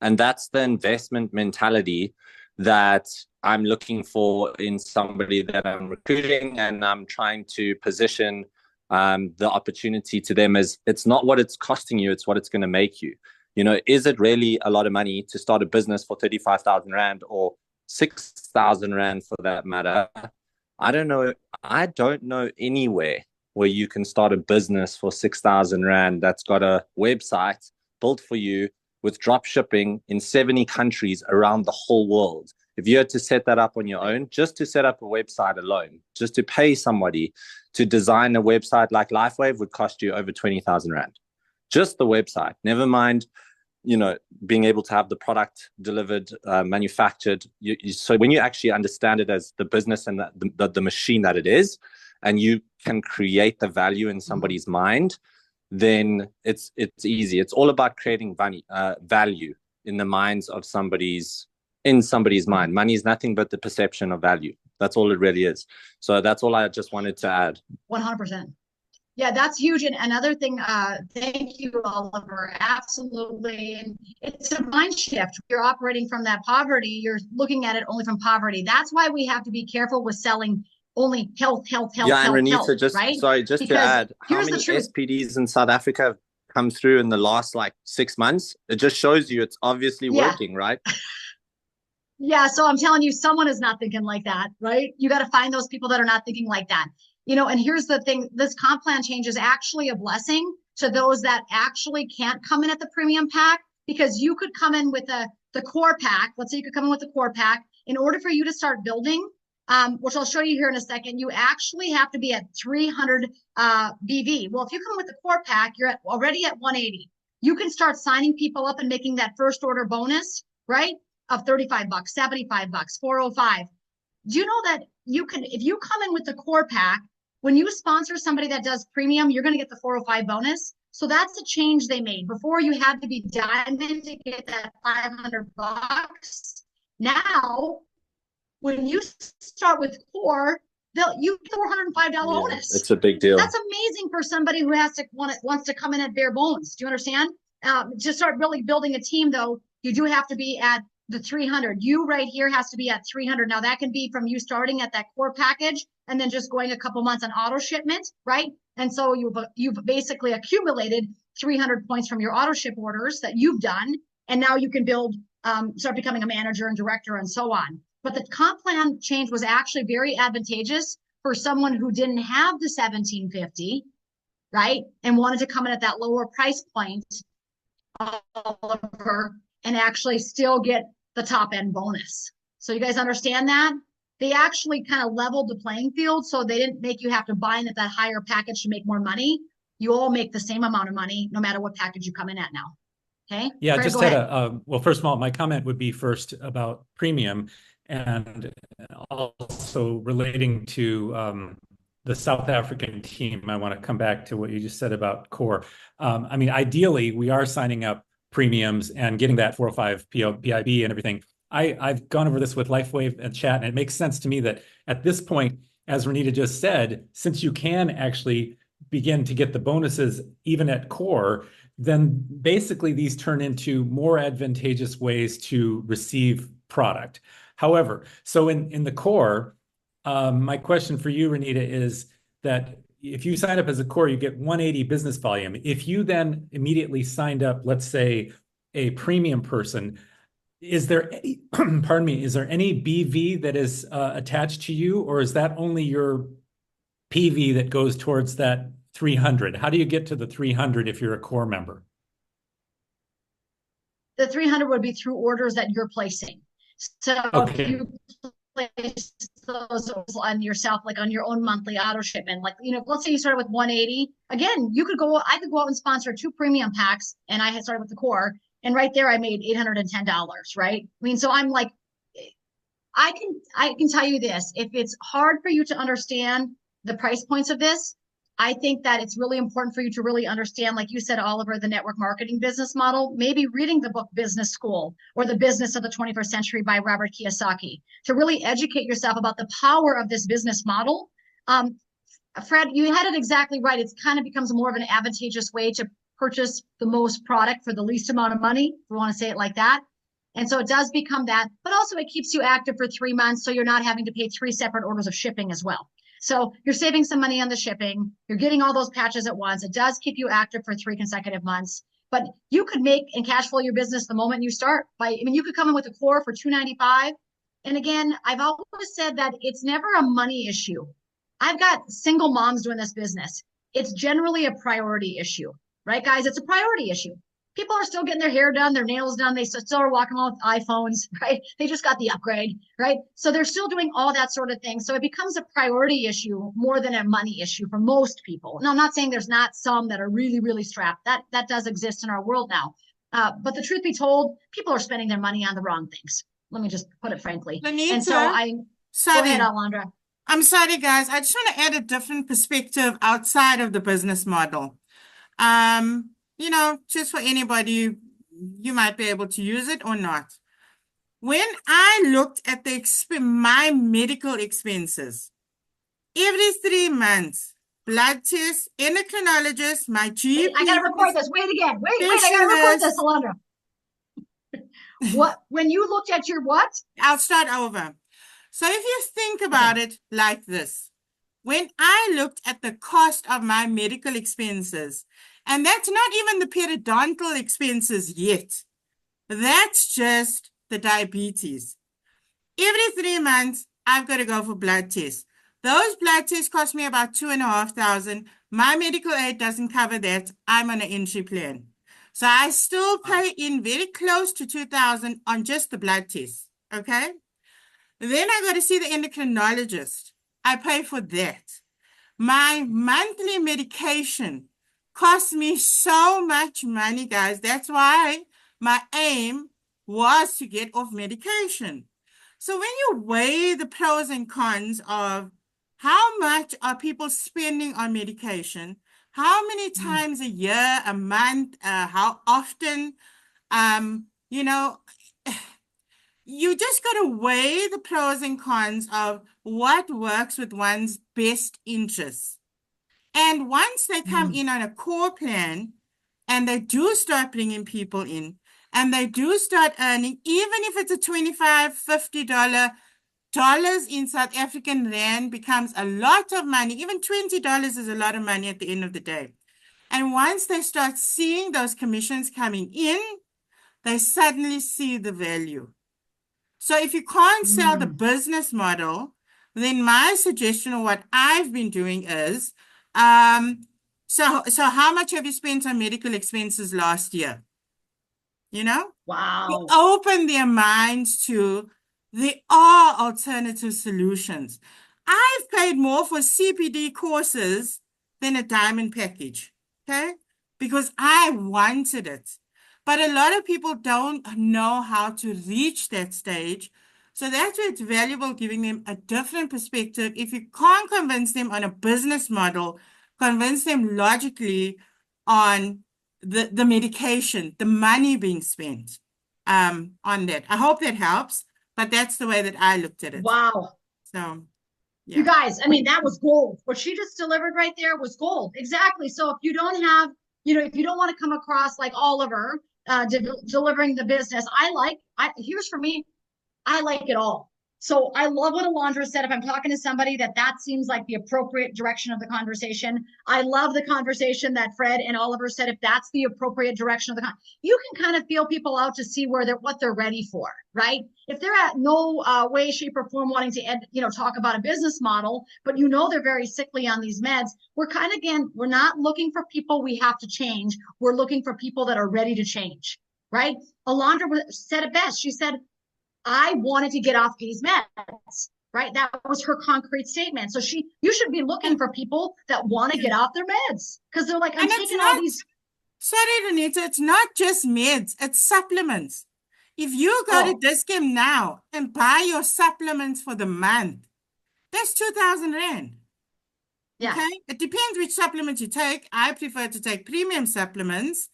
S6: And that's the investment mentality that I'm looking for in somebody that I'm recruiting, and I'm trying to position the opportunity to them as it's not what it's costing you, it's what it's going to make you. Is it really a lot of money to start a business for 35,000 Rand or 6,000 Rand for that matter? I don't know. I don't know anywhere where you can start a business for 6,000 Rand that's got a website built for you with drop shipping in 70 countries around the whole world. If you had to set that up on your own, just to set up a website alone, just to pay somebody to design a website like LifeWave would cost you over 20,000 Rand. Just the website, never mind, being able to have the product delivered, manufactured. So when you actually understand it as the business and the machine that it is, and you can create the value in somebody's mind, then it's easy. It's all about creating value in the minds of somebody's mind. Money is nothing but the perception of value. That's all it really is. So that's all I just wanted to add.
S1: 100%. Yeah, that's huge. And another thing, thank you, Oliver. Absolutely. And it's a mind shift. You're operating from that poverty. You're looking at it only from poverty. That's why we have to be careful with selling only health.
S6: Yeah, and Renita,
S1: right?
S6: Just to add, how many SPDs in South Africa have come through in the last 6 months? It just shows you it's obviously working, right?
S1: Yeah, so I'm telling you, someone is not thinking like that, right? You got to find those people that are not thinking like that. And here's the thing, this comp plan change is actually a blessing to those that actually can't come in at the premium pack, because you could come in with the core pack. Let's say you could come in with the core pack. In order for you to start building, which I'll show you here in a second, you actually have to be at 300 BV. Well, if you come with the core pack, you're already at 180. You can start signing people up and making that first order bonus, right? Of $35, $75, 405. Do you know that you can, if you come in with the core pack, when you sponsor somebody that does premium, you're going to get the 405 bonus. So that's a change they made. Before you had to be diamond to get that $500. Now, when you start with core, you get the $405 bonus.
S6: It's a big deal.
S1: That's amazing for somebody who wants to come in at bare bones. Do you understand? To start really building a team, though, you do have to be at the 300. You right here has to be at 300. Now that can be from you starting at that core package and then just going a couple months on auto shipment, right? And so you've basically accumulated 300 points from your auto ship orders that you've done, and now you can start becoming a manager and director and so on. But the comp plan change was actually very advantageous for someone who didn't have the 1750, right? And wanted to come in at that lower price point, Oliver, and actually still get the top end bonus. So you guys understand that? They actually kind of leveled the playing field, so they didn't make you have to buy in at that higher package to make more money. You all make the same amount of money no matter what package you come in at now. Okay?
S3: Yeah,
S1: Fred,
S3: just had well, first of all, my comment would be first about premium and also relating to the South African team. I want to come back to what you just said about core. I mean, ideally, we are signing up premiums and getting that 405 PIB and everything. I've gone over this with LifeWave and chat, and it makes sense to me that at this point, as Renita just said, since you can actually begin to get the bonuses even at core, then basically these turn into more advantageous ways to receive product. However, so in the core, my question for you, Renita, is that if you sign up as a core, you get 180 business volume. If you then immediately signed up, let's say, a premium person, is there any, pardon me, is there any BV that is attached to you, or is that only your PV that goes towards that 300? How do you get to the 300 if you're a core member?
S1: The 300 would be through orders that you're placing. So
S3: okay.
S1: If you place those on yourself, like on your own monthly auto shipment, like, let's say you started with 180. Again, I could go out and sponsor 2 premium packs, and I had started with the core, and right there I made $810, right? I mean, so I'm like, I can tell you this, if it's hard for you to understand the price points of this, I think that it's really important for you to really understand, like you said, Oliver, the network marketing business model, maybe reading the book Business School or The Business of the 21st Century by Robert Kiyosaki to really educate yourself about the power of this business model. Fred, you had it exactly right. It kind of becomes more of an advantageous way to purchase the most product for the least amount of money, if we want to say it like that. And so it does become that, but also it keeps you active for 3 months, so you're not having to pay 3 separate orders of shipping as well. So you're saving some money on the shipping. You're getting all those patches at once. It does keep you active for 3 consecutive months. But you could make and cash flow your business the moment you start. You could come in with a core for $295. And again, I've always said that it's never a money issue. I've got single moms doing this business. It's generally a priority issue, right, guys? It's a priority issue. People are still getting their hair done, their nails done. They still are walking around with iPhones, right? They just got the upgrade, right? So they're still doing all that sort of thing. So it becomes a priority issue more than a money issue for most people. Now, I'm not saying there's not some that are really, really strapped. That does exist in our world now. But the truth be told, people are spending their money on the wrong things. Let me just put it frankly.
S2: Renita,
S1: and so
S2: sorry.
S1: Go ahead, Alondra.
S2: I'm sorry, guys. I just want to add a different perspective outside of the business model. Just for anybody, you might be able to use it or not. When I looked at my medical expenses, every 3 months, blood tests, endocrinologist, my GP.
S1: I got to record this. Wait again. Wait, I got to record this, Alondra. When you looked at your what?
S2: I'll start over. So if you think about it like this, when I looked at the cost of my medical expenses, and that's not even the periodontal expenses yet, that's just the diabetes. Every 3 months, I've got to go for blood tests. Those blood tests cost me about $2,500. My medical aid doesn't cover that. I'm on an entry plan. So I still pay in very close to $2,000 on just the blood tests, okay? Then I go to see the endocrinologist. I pay for that. My monthly medication costs me so much money, guys. That's why my aim was to get off medication. So when you weigh the pros and cons of how much are people spending on medication how many times a year, a month, how often, you know, you just got to weigh the pros and cons of what works with one's best interests. And once they come in on a core plan and they do start bringing people in and they do start earning, even if it's a $25, $50 in South African rand becomes a lot of money. Even $20 is a lot of money at the end of the day. And once they start seeing those commissions coming in, they suddenly see the value. So if you can't sell the business model, then my suggestion or what I've been doing is, so how much have you spent on medical expenses last year? You know?
S1: Wow.
S2: You open their minds to there are alternative solutions. I've paid more for CPD courses than a diamond package, okay? Because I wanted it. But a lot of people don't know how to reach that stage. So that's why it's valuable giving them a different perspective. If you can't convince them on a business model, convince them logically on the medication, the money being spent on that. I hope that helps, but that's the way that I looked at it.
S1: Wow.
S2: So, yeah.
S1: You guys, I mean, that was gold. What she just delivered right there was gold. Exactly. So if you don't have, if you don't want to come across like Oliver delivering the business, here's for me, I like it all. So I love what Alondra said. If I'm talking to somebody that seems like the appropriate direction of the conversation. I love the conversation that Fred and Oliver said. If that's the appropriate direction of the you can kind of feel people out to see what they're ready for, right? If they're at no way, shape, or form wanting to talk about a business model, but they're very sickly on these meds, we're we're not looking for people we have to change. We're looking for people that are ready to change, right? Alondra said it best. She said, I wanted to get off these meds, right? That was her concrete statement. So you should be looking for people that want to get off their meds because they're like, I'm taking all these.
S2: Sorry, Renita, it's not just meds, it's supplements. If you go to Dis-Chem now and buy your supplements for the month, that's 2,000 Rand.
S1: Yeah.
S2: Okay? It depends which supplements you take. I prefer to take premium supplements.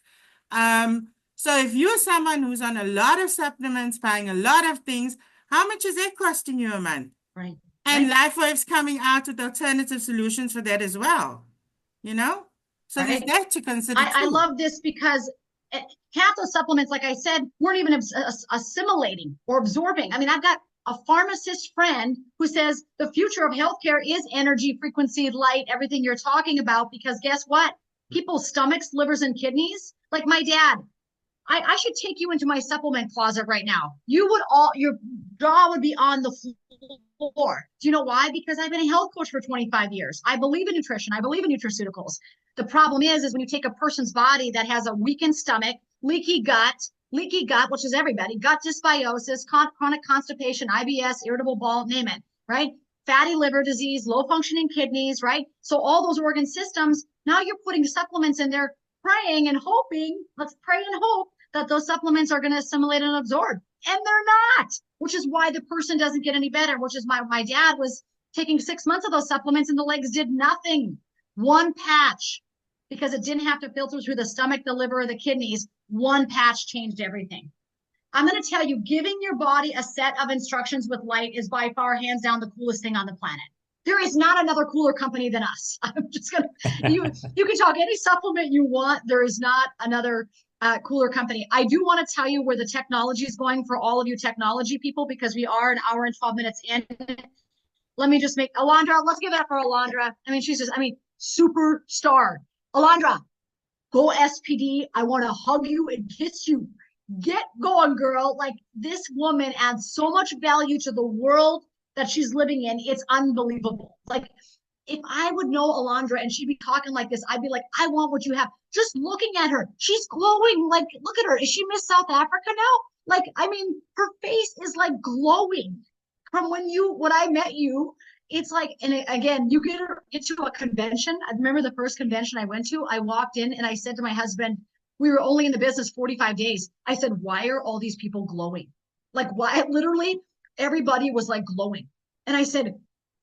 S2: So if you're someone who's on a lot of supplements, buying a lot of things, how much is that costing you a month?
S1: Right.
S2: And LifeWave's coming out with alternative solutions for that as well. So there's that to consider too.
S1: I love this because half those supplements, like I said, weren't even assimilating or absorbing. I mean, I've got a pharmacist friend who says the future of healthcare is energy, frequency, light, everything you're talking about, because guess what? People's stomachs, livers, and kidneys, like my dad, I should take you into my supplement closet right now. Your jaw would be on the floor. Do you know why? Because I've been a health coach for 25 years. I believe in nutrition. I believe in nutraceuticals. The problem is when you take a person's body that has a weakened stomach, leaky gut, which is everybody, gut dysbiosis, chronic constipation, IBS, irritable bowel, name it, right? Fatty liver disease, low functioning kidneys, right? So all those organ systems, now you're putting supplements in there, praying and hoping, let's pray and hope that those supplements are going to assimilate and absorb. And they're not, which is why the person doesn't get any better, which is my dad was taking 6 months of those supplements and the legs did nothing. One patch, because it didn't have to filter through the stomach, the liver, or the kidneys. One patch changed everything. I'm going to tell you, giving your body a set of instructions with light is by far, hands down, the coolest thing on the planet. There is not another cooler company than us. I'm just going to, you can talk any supplement you want. There is not another cooler company. I do want to tell you where the technology is going for all of you technology people, because we are an hour and 12 minutes in. Let me just make Alondra. Let's give it up for Alondra. I mean, she's just, superstar. Alondra, go SPD. I want to hug you and kiss you. Get going, girl. Like, this woman adds so much value to the world that she's living in. It's unbelievable. Like, if I would know Alondra and she'd be talking like this, I'd be like, I want what you have. Just looking at her, she's glowing. Like, look at her. Is she Miss South Africa now? Like, I mean, her face is like glowing from when I met you. It's like, and again, you get her into a convention. I remember the first convention I went to, I walked in and I said to my husband, we were only in the business 45 days. I said, why are all these people glowing? Like, why? Literally, everybody was like glowing. And I said,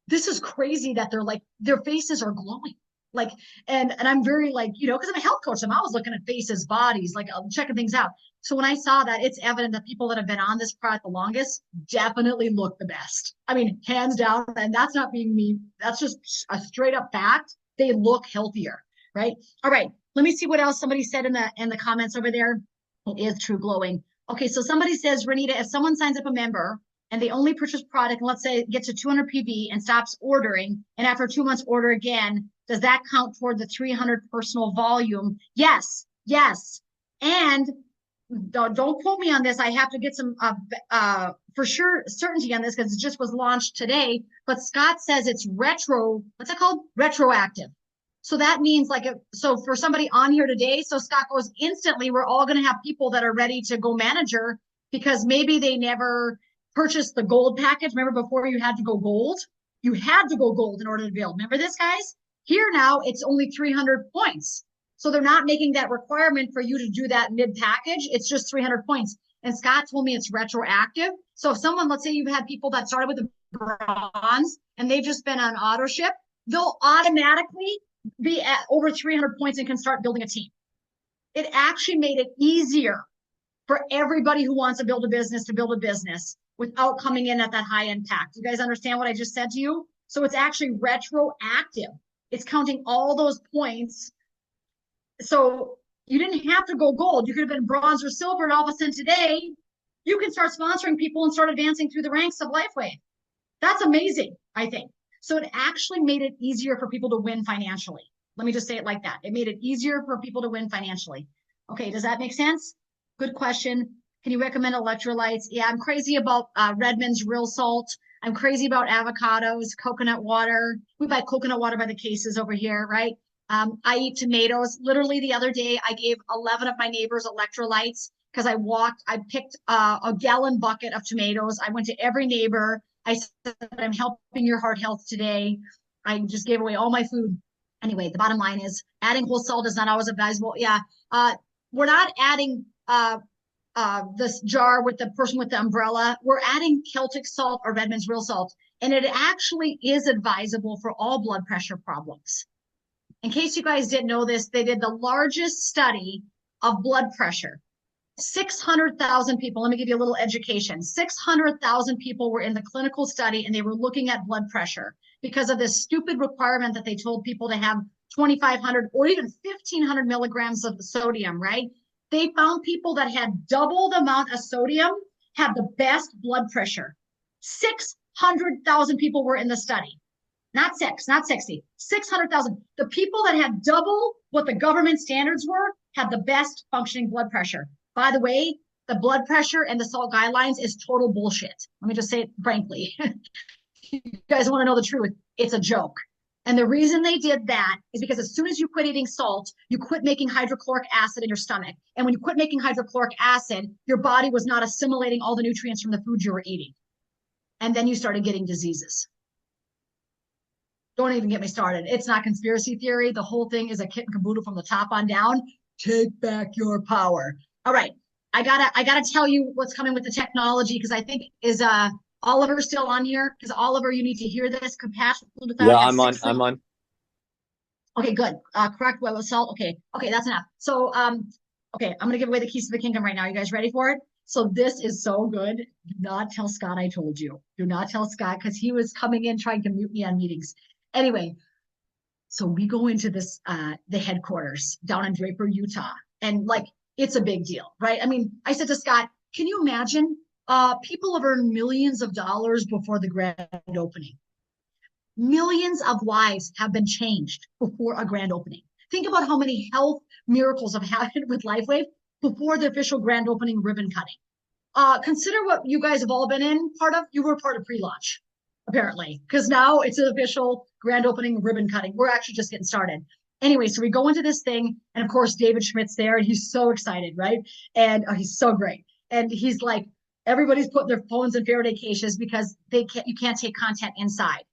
S1: this is crazy that they're like, their faces are glowing. Like, and I'm very like, you know, because I'm a health coach, I'm always looking at faces, bodies, like I'm checking things out. So when I saw that, it's evident that people that have been on this product the longest definitely look the best. I mean, hands down, and that's not being mean. That's just a straight up fact. They look healthier, right? All right. Let me see what else somebody said in the comments over there. It is true glowing. Okay, so somebody says, Renita, if someone signs up a member and they only purchase product, and let's say it gets to 200 PV and stops ordering, and after 2 months order again, does that count toward the 300 personal volume? Yes, yes. And don't quote me on this. I have to get some for sure certainty on this because it just was launched today. But Scott says it's what's it called? Retroactive. So that means like, so for somebody on here today, so Scott goes instantly, we're all going to have people that are ready to go manager because maybe they never purchased the gold package. Remember before you had to go gold? You had to go gold in order to build. Remember this, guys? Here now, it's only 300 points. So they're not making that requirement for you to do that mid package. It's just 300 points. And Scott told me it's retroactive. So if someone, let's say you've had people that started with the bronze and they've just been on auto ship, they'll automatically be at over 300 points and can start building a team. It actually made it easier for everybody who wants to build a business without coming in at that high end pack. Do you guys understand what I just said to you? So it's actually retroactive. It's counting all those points. So you didn't have to go gold. You could have been bronze or silver, and all of a sudden today, you can start sponsoring people and start advancing through the ranks of LifeWave. That's amazing, I think. So it actually made it easier for people to win financially. Let me just say it like that. It made it easier for people to win financially. Okay, does that make sense? Good question. Can you recommend electrolytes? Yeah, I'm crazy about Redmond's real salt. I'm crazy about avocados, coconut water. We buy coconut water by the cases over here, right? I eat tomatoes. Literally the other day, I gave 11 of my neighbors electrolytes because I picked a gallon bucket of tomatoes. I went to every neighbor. I said, I'm helping your heart health today. I just gave away all my food. Anyway, the bottom line is adding whole salt is not always advisable. Yeah, we're not adding this jar with the person with the umbrella. We're adding Celtic salt or Redmond's real salt. And it actually is advisable for all blood pressure problems. In case you guys didn't know this, they did the largest study of blood pressure. 600,000 people. Let me give you a little education. 600,000 people were in the clinical study and they were looking at blood pressure because of this stupid requirement that they told people to have 2,500 or even 1,500 milligrams of sodium, right? They found people that had double the amount of sodium had the best blood pressure. 600,000 people were in the study. Not 60, 600,000. The people that had double what the government standards were had the best functioning blood pressure. By the way, the blood pressure and the salt guidelines is total bullshit. Let me just say it frankly. You guys want to know the truth? It's a joke. And the reason they did that is because as soon as you quit eating salt, you quit making hydrochloric acid in your stomach. And when you quit making hydrochloric acid, your body was not assimilating all the nutrients from the food you were eating. And then you started getting diseases. Don't even get me started. It's not conspiracy theory. The whole thing is a kit and caboodle from the top on down. Take back your power. All right. I gotta tell you what's coming with the technology because I think is Oliver still on here? Because Oliver, you need to hear this. Compassion.
S6: Yeah, I'm on.
S1: Okay, good. Correct web of salt. Okay, that's enough. So okay, I'm gonna give away the keys to the kingdom right now. You guys ready for it? So this is so good. Do not tell Scott I told you. Do not tell Scott because he was coming in trying to mute me on meetings. Anyway, so we go into this the headquarters down in Draper, Utah, and like it's a big deal, right? I mean, I said to Scott, can you imagine? People have earned millions of dollars before the grand opening. Millions of lives have been changed before a grand opening. Think about how many health miracles have happened with LifeWave before the official grand opening ribbon cutting. Consider what you guys have all been part of. You were part of pre-launch, apparently, because now it's an official grand opening ribbon cutting. We're actually just getting started. Anyway, so we go into this thing, and of course, David Schmidt's there, and he's so excited, right? And he's so great. And he's like, everybody's putting their phones in Faraday cages because you can't take content inside.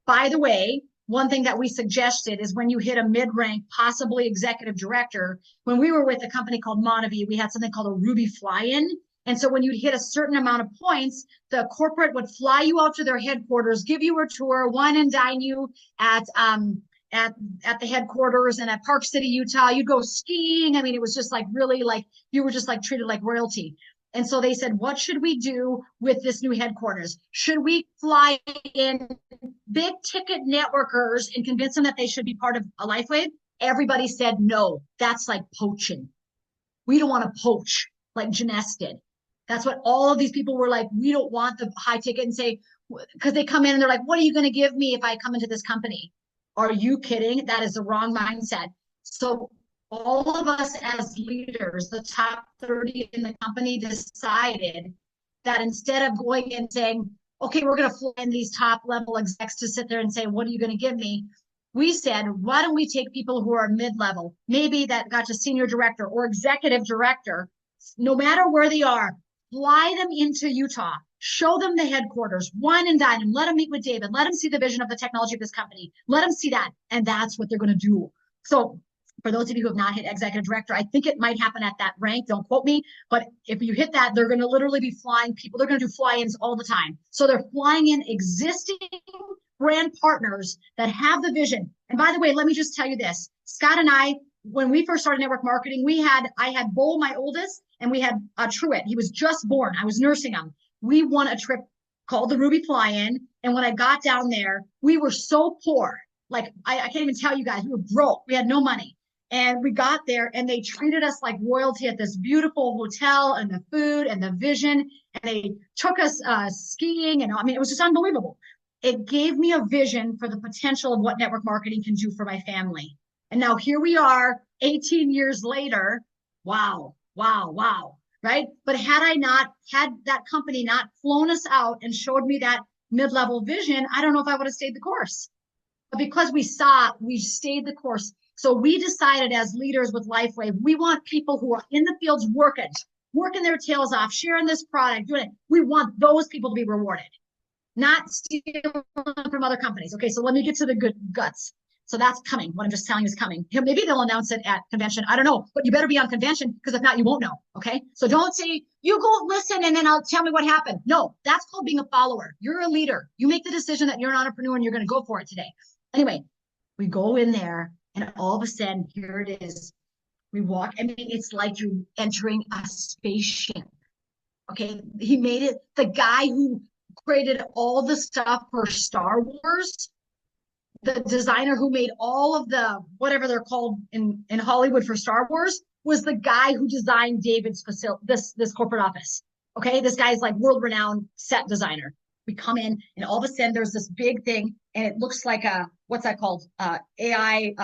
S1: By the way, one thing that we suggested is when you hit a mid-rank, possibly executive director, when we were with a company called Monavie, we had something called a Ruby fly-in. And so when you'd hit a certain amount of points, the corporate would fly you out to their headquarters, give you a tour, wine and dine you at at the headquarters and at Park City, Utah. You'd go skiing. I mean, it was just like really like you were just like treated like royalty. And so they said, what should we do with this new headquarters? Should we fly in big ticket networkers and convince them that they should be part of a LifeWave? Everybody said, no, that's like poaching. We don't want to poach like Janess did. That's what all of these people were like. We don't want the high ticket, and say, because they come in and they're like, what are you going to give me if I come into this company? Are you kidding? That is the wrong mindset. So all of us as leaders, the top 30 in the company, decided that instead of going and saying, okay, we're going to fly in these top level execs to sit there and say, what are you going to give me? We said, why don't we take people who are mid-level, maybe that got to senior director or executive director, no matter where they are, fly them into Utah, show them the headquarters, wine and dine them, let them meet with David, let them see the vision of the technology of this company, let them see that, and that's what they're going to do. So for those of you who have not hit executive director, I think it might happen at that rank. Don't quote me, but if you hit that, they're going to literally be flying people. They're going to do fly-ins all the time. So they're flying in existing brand partners that have the vision. And by the way, let me just tell you this. Scott and I, when we first started network marketing, I had Bo, my oldest, and we had Truett. He was just born. I was nursing him. We won a trip called the Ruby Fly-In. And when I got down there, we were so poor. Like, I can't even tell you guys, we were broke. We had no money. And we got there and they treated us like royalty at this beautiful hotel, and the food and the vision. And they took us skiing. And I mean, it was just unbelievable. It gave me a vision for the potential of what network marketing can do for my family. And now here we are 18 years later. Wow, wow, wow. Right. But had that company not flown us out and showed me that mid-level vision, I don't know if I would have stayed the course. But because we stayed the course. So we decided as leaders with LifeWave, we want people who are in the fields working their tails off, sharing this product, doing it. We want those people to be rewarded, not stealing from other companies. Okay, so let me get to the good guts. So that's coming. What I'm just telling you is coming. Maybe they'll announce it at convention. I don't know, but you better be on convention, because if not, you won't know. Okay, so don't say, you go listen and then I'll tell me what happened. No, that's called being a follower. You're a leader. You make the decision that you're an entrepreneur and you're going to go for it today. Anyway, we go in there and all of a sudden, here it is. We walk. I mean, it's like you're entering a spaceship. Okay, he made it. The guy who created all the stuff for Star Wars, the designer who made all of the whatever they're called in Hollywood for Star Wars, was the guy who designed David's facility, this corporate office. Okay, this guy's like world-renowned set designer. We come in and all of a sudden there's this big thing and it looks like what's that called? AI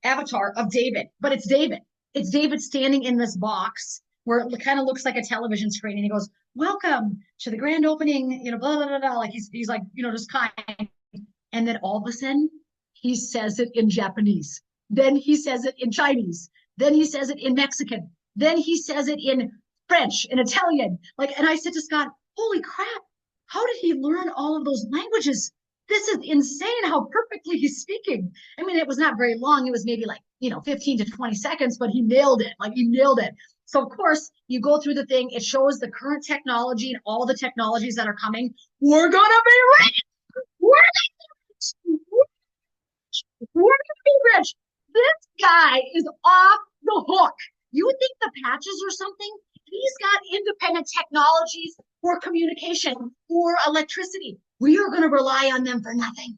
S1: avatar of David, but it's David. It's David standing in this box where it kind of looks like a television screen, and he goes, "Welcome to the grand opening," blah, blah, blah, blah. Like he's like, just kind. And then all of a sudden he says it in Japanese. Then he says it in Chinese. Then he says it in Mexican. Then he says it in French and Italian. And I said to Scott, holy crap, how did he learn all of those languages? This is insane how perfectly he's speaking. I mean, it was not very long. It was maybe 15 to 20 seconds, but he nailed it. He nailed it. So of course you go through the thing. It shows the current technology and all the technologies that are coming. We're going to be rich. We're going to be rich. This guy is off the hook. You would think the patches or something. He's got independent technologies for communication, for electricity. We are going to rely on them for nothing,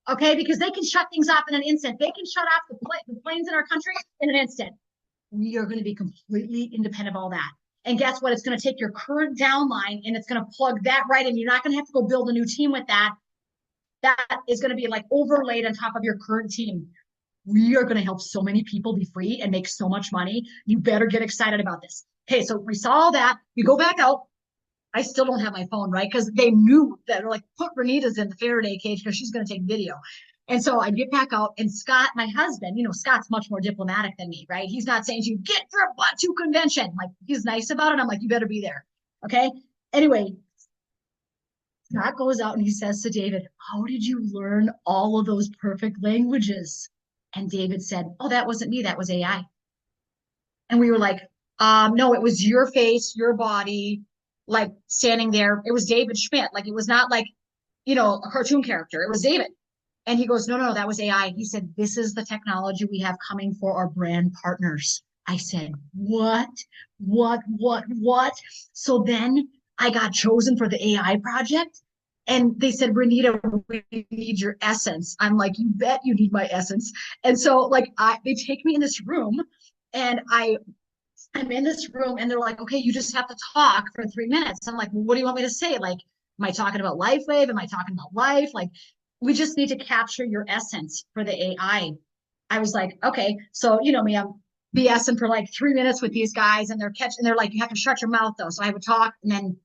S1: okay? Because they can shut things off in an instant. They can shut off the planes in our country in an instant. We are going to be completely independent of all that. And guess what? It's going to take your current downline and it's going to plug that right in. You're not going to have to go build a new team with that. That is going to be overlaid on top of your current team. We are going to help so many people be free and make so much money. You better get excited about this. Okay, so we saw all that. We go back out. I still don't have my phone, right? Because they knew that, put Renita's in the Faraday cage because she's going to take video. And so I get back out, and Scott, my husband, Scott's much more diplomatic than me, right? He's not saying to you, get your butt to convention. He's nice about it. I'm like, you better be there. Okay. Anyway, Scott goes out and he says to David, how did you learn all of those perfect languages? And David said, oh, that wasn't me. That was AI. And we were like, no, it was your face, your body, standing there. It was David Schmidt. It was not a cartoon character. It was David. And he goes, no, that was AI. He said, this is the technology we have coming for our brand partners. I said, what? So then I got chosen for the AI project. And they said, Renita, we need your essence. I'm like, you bet you need my essence. And so like they take me in this room and I'm in this room and they're like, okay, you just have to talk for 3 minutes. I'm like, well, what do you want me to say? Like, am I talking about LifeWave? Am I talking about life? Like, we just need to capture your essence for the AI. I was like, okay. So, you know me, I'm BSing for like 3 minutes with these guys and they're like, you have to shut your mouth though. So I would talk and then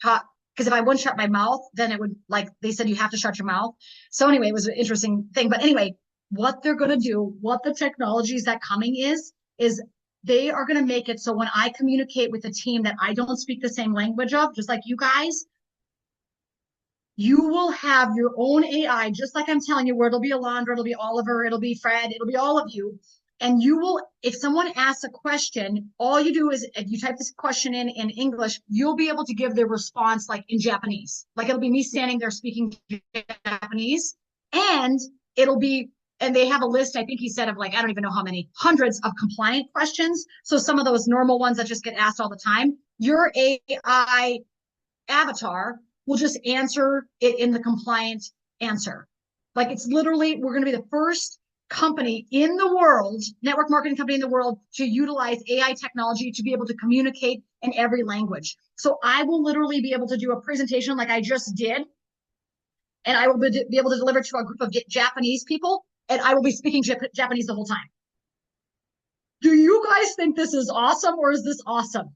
S1: talk. Because if I wouldn't shut my mouth, then it would like, they said, you have to shut your mouth. So anyway, it was an interesting thing. But anyway, what they're going to do, what the technologies that coming is they are going to make it so when I communicate with a team that I don't speak the same language of, just like you guys, you will have your own AI, just like I'm telling you, where it'll be Alondra, it'll be Oliver, it'll be Fred, it'll be all of you. And you will, if someone asks a question, all you do is if you type this question in English, you'll be able to give their response like in Japanese. Like it'll be me standing there speaking Japanese, and and they have a list, I think he said, of like, I don't even know how many, hundreds of compliant questions. So some of those normal ones that just get asked all the time, your AI avatar will just answer it in the compliant answer. Like it's literally, we're going to be the first company in the world, network marketing company in the world, to utilize AI technology to be able to communicate in every language. So I will literally be able to do a presentation like I just did, and I will be able to deliver to a group of Japanese people, and I will be speaking Japanese the whole time. Do you guys think this is awesome, or is this awesome?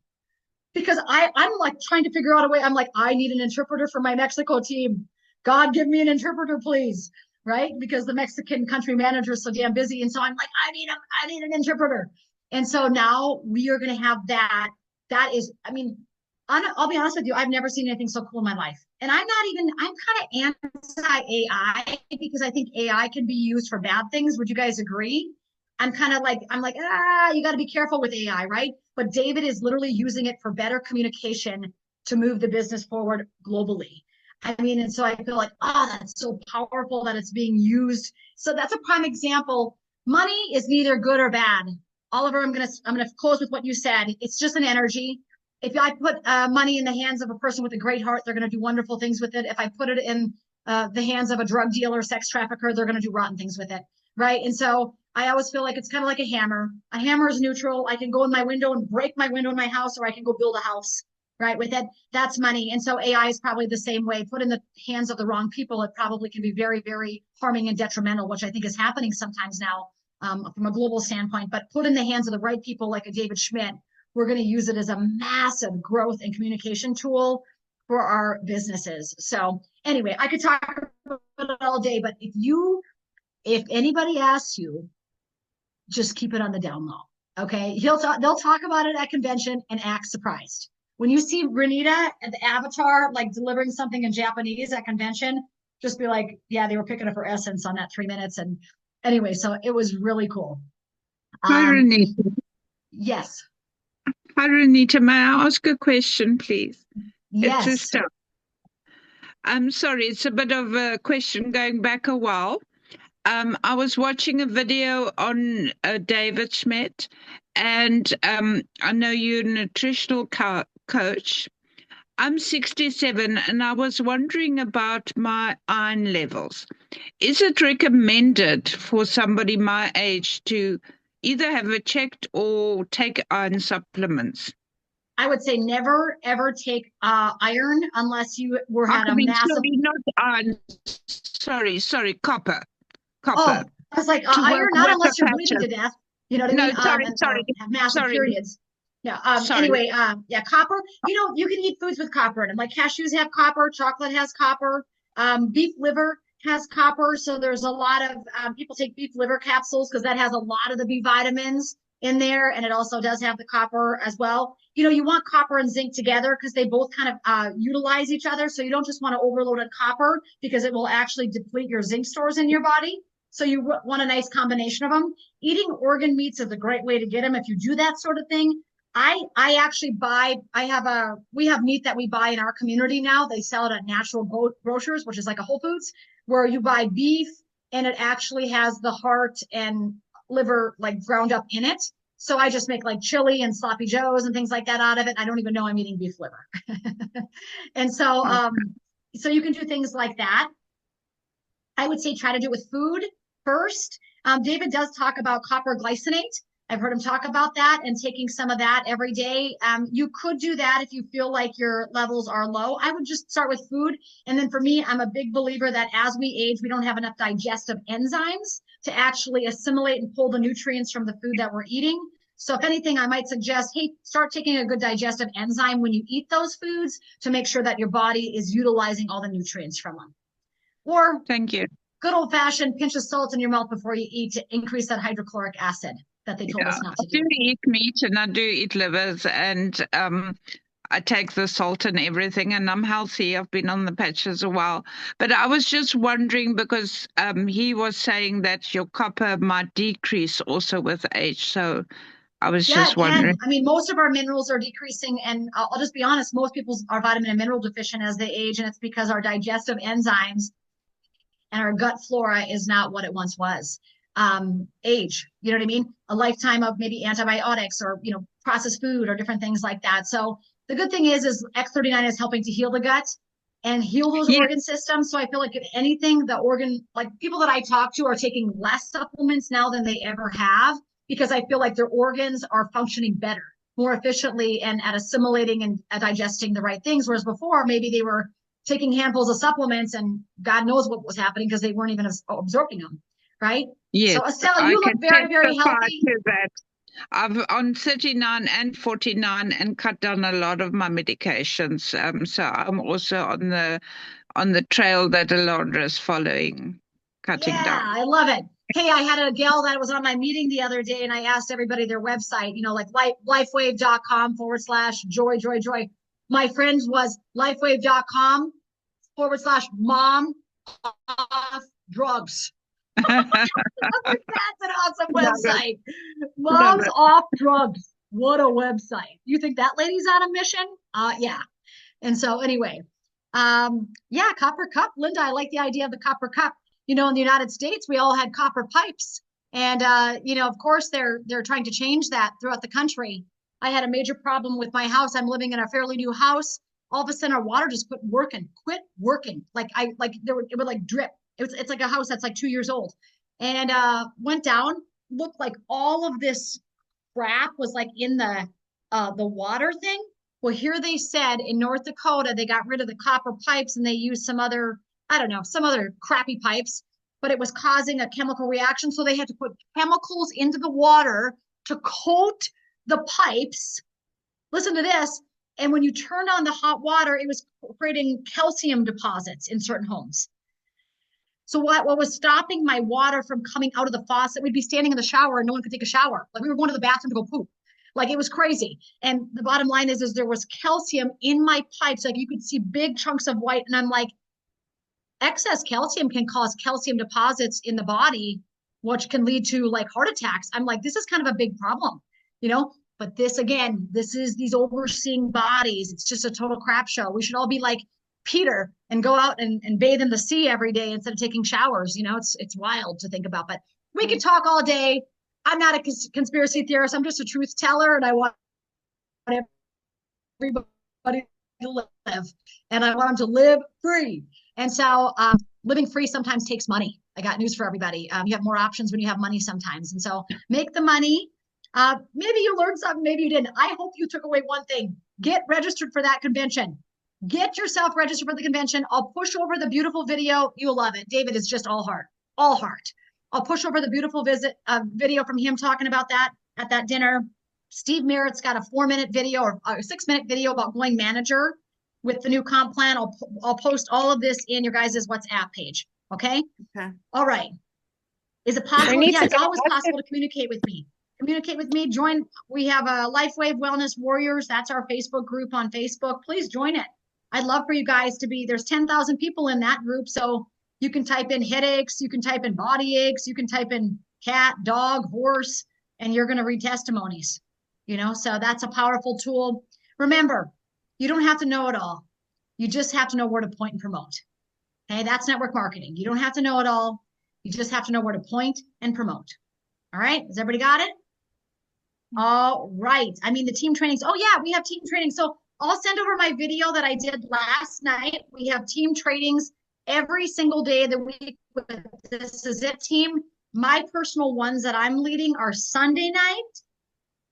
S1: Because I'm like trying to figure out a way. I'm like, I need an interpreter for my Mexico team. God, give me an interpreter, please. Right? Because the Mexican country manager is so damn busy. And so I'm like, I need an interpreter. And so now we are going to have that. That is, I mean, I'll be honest with you, I've never seen anything so cool in my life. And I'm kind of anti-AI because I think AI can be used for bad things. Would you guys agree? I'm like, you got to be careful with AI, right? But David is literally using it for better communication to move the business forward globally. I mean, and so I feel like, that's so powerful that it's being used. So that's a prime example. Money is neither good or bad. Oliver, I'm gonna close with what you said. It's just an energy. If I put money in the hands of a person with a great heart, they're going to do wonderful things with it. If I put it in the hands of a drug dealer, sex trafficker, they're going to do rotten things with it, right? And so I always feel like it's kind of like a hammer. A hammer is neutral. I can go in my window and break my window in my house, or I can go build a house, right? With it, that's money. And so AI is probably the same way. Put in the hands of the wrong people, it probably can be very, very harming and detrimental, which I think is happening sometimes now from a global standpoint. But put in the hands of the right people, like a David Schmidt, we're going to use it as a massive growth and communication tool for our businesses. So anyway, I could talk about it all day, but if anybody asks you, just keep it on the down low. Okay. They'll talk about it at convention and act surprised. When you see Renita and the avatar, like delivering something in Japanese at convention, just be like, yeah, they were picking up her essence on that 3 minutes. And anyway, so it was really cool.
S7: Hi, Renita.
S1: Yes.
S7: Hi, Renita. May I ask a question, please?
S1: Yes.
S7: I'm sorry, it's a bit of a question going back a while. I was watching a video on David Schmidt, and I know you're a nutritional coach. I'm 67, and I was wondering about my iron levels. Is it recommended for somebody my age to either have it checked or take iron supplements?
S1: I would say never, ever take iron unless you had a massive...
S7: Sorry, not iron. Sorry, copper.
S1: Oh, I was like, iron, not unless you're bleeding to death. You know what I mean?
S7: Sorry.
S1: Have massive periods. Yeah. Anyway, copper. You can eat foods with copper in them. Like cashews have copper, chocolate has copper, beef liver has copper. So there's a lot of people take beef liver capsules because that has a lot of the B vitamins in there, and it also does have the copper as well. You want copper and zinc together because they both kind of utilize each other. So you don't just want to overload on copper because it will actually deplete your zinc stores in your body. So you want a nice combination of them. Eating organ meats is a great way to get them if you do that sort of thing. I actually we have meat that we buy in our community now. They sell it at Natural Grocers, which is like a Whole Foods. where you buy beef and it actually has the heart and liver like ground up in it. So I just make like chili and sloppy joes and things like that out of it. I don't even know I'm eating beef liver. And so you can do things like that. I would say try to do it with food first. David does talk about copper glycinate. I've heard him talk about that and taking some of that every day. You could do that if you feel like your levels are low. I would just start with food. And then for me, I'm a big believer that as we age, we don't have enough digestive enzymes to actually assimilate and pull the nutrients from the food that we're eating. So if anything, I might suggest, hey, start taking a good digestive enzyme when you eat those foods to make sure that your body is utilizing all the nutrients from them. Or
S7: Thank you.
S1: good old fashioned pinch of salt in your mouth before you eat to increase that hydrochloric acid that they told us not to do.
S7: I do eat meat and I do eat livers, and I take the salt and everything, and I'm healthy. I've been on the patches a while. But I was just wondering because he was saying that your copper might decrease also with age. So I was just wondering.
S1: I mean, most of our minerals are decreasing, and I'll just be honest, most people are vitamin and mineral deficient as they age, and it's because our digestive enzymes and our gut flora is not what it once was. Age, you know what I mean? A lifetime of maybe antibiotics or, processed food or different things like that. So the good thing is X39 is helping to heal the gut and heal those organ systems. So I feel like if anything, the organ, like people that I talk to are taking less supplements now than they ever have, because I feel like their organs are functioning better, more efficiently, and at assimilating and digesting the right things. Whereas before, maybe they were taking handfuls of supplements and God knows what was happening because they weren't even absorbing them, right?
S7: Yes,
S1: so Estelle, you look very, very healthy.
S7: To that. I've on 39 and 49 and cut down a lot of my medications. So I'm also on the trail that Alondra is following, cutting down.
S1: Yeah, I love it. Hey, I had a gal that was on my meeting the other day, and I asked everybody their website, like lifewave.com/joy. My friend's was lifewave.com/mom off drugs. That's an awesome website. Moms off drugs. What a website. You think that lady's on a mission? Yeah. And so anyway, copper cup. Linda, I like the idea of the copper cup. In the United States, we all had copper pipes. And, of course, they're trying to change that throughout the country. I had a major problem with my house. I'm living in a fairly new house. All of a sudden, our water just quit working. Like it would like drip. It's like a house that's like 2 years old, and went down. Looked like all of this crap was like in the water thing. Well, here they said in North Dakota they got rid of the copper pipes and they used some other crappy pipes, but it was causing a chemical reaction. So they had to put chemicals into the water to coat the pipes. Listen to this. And when you turned on the hot water, it was creating calcium deposits in certain homes. So what was stopping my water from coming out of the faucet? We'd be standing in the shower and no one could take a shower. Like we were going to the bathroom to go poop. Like it was crazy. And the bottom line is there was calcium in my pipes. Like you could see big chunks of white. And I'm like, excess calcium can cause calcium deposits in the body, which can lead to like heart attacks. I'm like, this is kind of a big problem, But this is these overseeing bodies. It's just a total crap show. We should all be like Peter and go out and bathe in the sea every day instead of taking showers. It's wild to think about, but we could talk all day. I'm not a conspiracy theorist. I'm just a truth teller, and I want everybody to live, and I want them to live free. And so living free sometimes takes money. I got news for everybody. You have more options when you have money sometimes. And so make the money. Maybe you learned something, maybe you didn't. I hope you took away one thing. Get registered for that convention. Get yourself registered for the convention. I'll push over the beautiful video. You'll love it. David is just all heart. I'll push over the beautiful video from him talking about that at that dinner. Steve Merritt's got a 4-minute video or a 6-minute video about going manager with the new comp plan. I'll post all of this in your guys' WhatsApp page. Okay. All right. Is it possible? Yeah, it's always possible to communicate with me. Join. We have a LifeWave Wellness Warriors. That's our Facebook group on Facebook. Please join it. I'd love for you guys to be, there's 10,000 people in that group. So you can type in headaches, you can type in body aches, you can type in cat, dog, horse, and you're going to read testimonies, so that's a powerful tool. Remember, you don't have to know it all. You just have to know where to point and promote. Okay, that's network marketing. You don't have to know it all. You just have to know where to point and promote. All right, has everybody got it? All right. I mean, the team trainings. Oh yeah, we have team training. So I'll send over my video that I did last night. We have team trainings every single day of the week with This Is It team. My personal ones that I'm leading are Sunday night,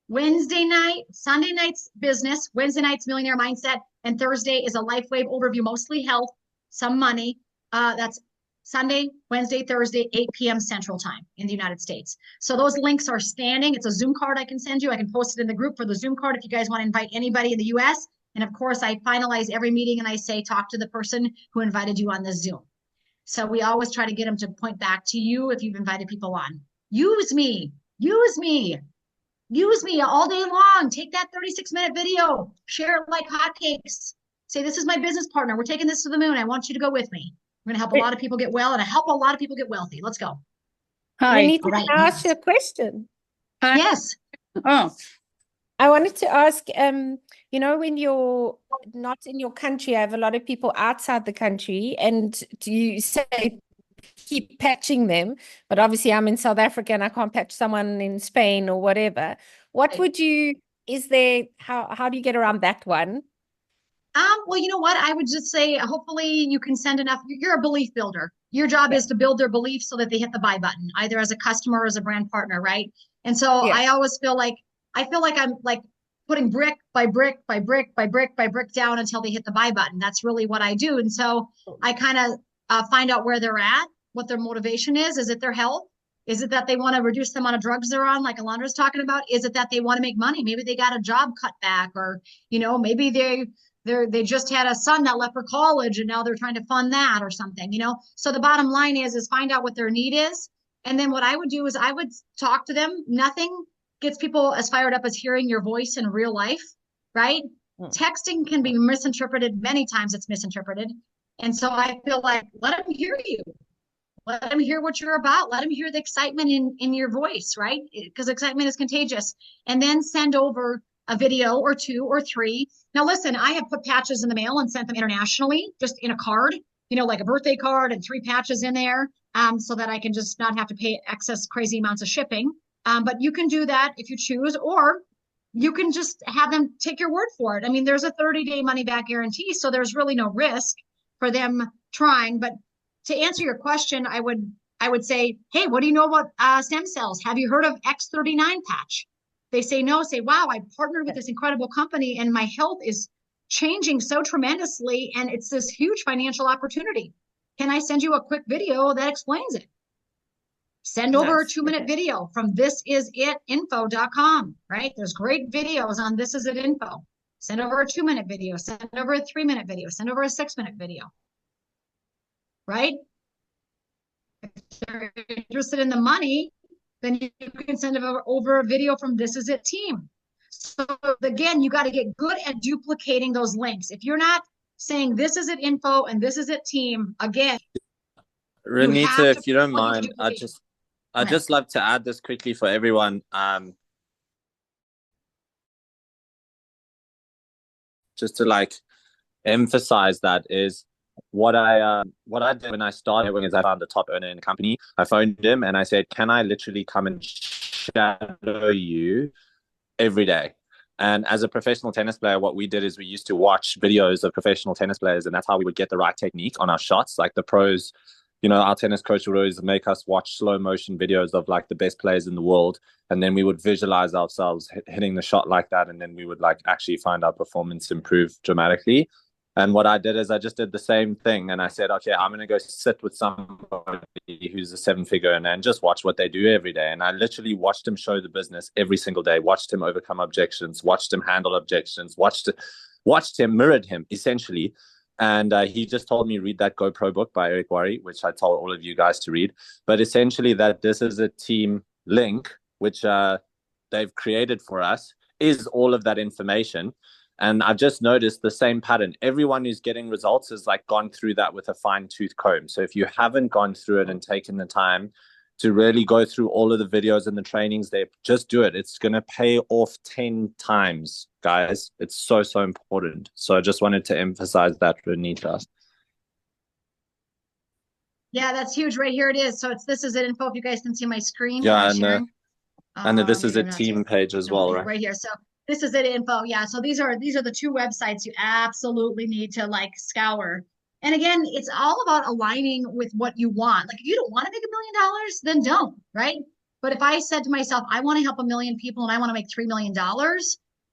S1: Wednesday night, Sunday night's business, Wednesday night's millionaire mindset, and Thursday is a LifeWave overview, mostly health, some money. That's Sunday, Wednesday, Thursday, 8 p.m. Central Time in the United States. So those links are standing. It's a Zoom card I can send you. I can post it in the group for the Zoom card if you guys want to invite anybody in the US. And of course, I finalize every meeting and I say, talk to the person who invited you on the Zoom. So we always try to get them to point back to you if you've invited people on. Use me, use me, use me all day long. Take that 36-minute video, share it like hotcakes. Say, this is my business partner. We're taking this to the moon. I want you to go with me. We're going to help a lot of people get well and help a lot of people get wealthy. Let's go.
S8: Hi.
S9: Renita,
S1: All right.
S9: can I ask you a question?
S8: Hi.
S1: Yes.
S8: Oh,
S9: I wanted to ask, you know, when you're not in your country, I have a lot of people outside the country, and do you say keep patching them? But obviously I'm in South Africa and I can't patch someone in Spain or whatever. What would you, is there, how do you get around that one?
S1: Well, you know what? I would just say, hopefully you can send enough. You're a belief builder. Your job is to build their belief so that they hit the buy button, either as a customer or as a brand partner, right? And so
S9: Yeah.
S1: I always feel like I'm like putting brick by brick by brick by brick by brick down until they hit the buy button. That's really what I do. And so I kind of find out where they're at, what their motivation is. Is it their health? Is it that they want to reduce the amount of drugs they're on, like Alondra's talking about? Is it that they want to make money? Maybe they got a job cut back, or, you know, maybe they just had a son that left for college and now they're trying to fund that or something, you know? So the bottom line is find out what their need is. And then what I would do is I would talk to them. Nothing gets people as fired up as hearing your voice in real life, right? Texting can be misinterpreted. Many times it's misinterpreted. And so I feel like, let them hear you. Let them hear what you're about. Let them hear the excitement in your voice, right? Because excitement is contagious. And then send over a video or 2 or 3. Now, listen, I have put patches in the mail and sent them internationally, just in a card, you know, like a birthday card and 3 patches in there, so that I can just not have to pay excess crazy amounts of shipping. But you can do that if you choose, or you can just have them take your word for it. I mean, there's a 30-day money back guarantee, so there's really no risk for them trying. But to answer your question, I would say, hey, what do you know about stem cells? Have you heard of X39 patch? They say no, say, wow, I partnered with this incredible company and my health is changing so tremendously and it's this huge financial opportunity. Can I send you a quick video that explains it? Send over a 2-minute video from thisisitinfo.com, right? There's great videos on This Is It Info. Send over a 2-minute video, send over a 3-minute video, send over a 6-minute video, right? If they're interested in the money, then you can send over a video from This Is It team. So again, you got to get good at duplicating those links. If you're not saying This Is It info and This Is It team, again,
S6: Renita, if you don't mind, I'd just love to add this quickly for everyone. Just to like emphasize that is what I did when I started is I found the top earner in the company. I phoned him and I said, can I literally come and shadow you every day? And as a professional tennis player, what we did is we used to watch videos of professional tennis players, and that's how we would get the right technique on our shots. Like the pros, you know, our tennis coach would always make us watch slow motion videos of like the best players in the world. And then we would visualize ourselves hitting the shot like that. And then we would like actually find our performance improve dramatically. And what I did is I just did the same thing. And I said, okay, I'm going to go sit with somebody who's a 7-figure earner and just watch what they do every day. And I literally watched him show the business every single day, watched him overcome objections, watched him handle objections, watched him, mirrored him essentially. And he just told me, read that GoPro book by Eric Worre, which I told all of you guys to read. But essentially that This Is a team link, which they've created for us, is all of that information. And I've just noticed the same pattern. Everyone who's getting results has like gone through that with a fine-tooth comb. So if you haven't gone through it and taken the time to really go through all of the videos and the trainings there, just do it. It's going to pay off 10 times, guys. It's so, so important. So I just wanted to emphasize that, Renita.
S1: Yeah, that's huge. Right here it is. So this is it info. If you guys can see my screen.
S6: Yeah,
S1: And
S6: this is
S1: maybe
S6: a
S1: I'm not
S6: team page as well, right?
S1: right here. So this is it info. Yeah. So these are the two websites you absolutely need to like scour. And again, it's all about aligning with what you want. Like if you don't want to make $1 million, then don't, right? But if I said to myself, I want to help 1 million people and I want to make $3 million,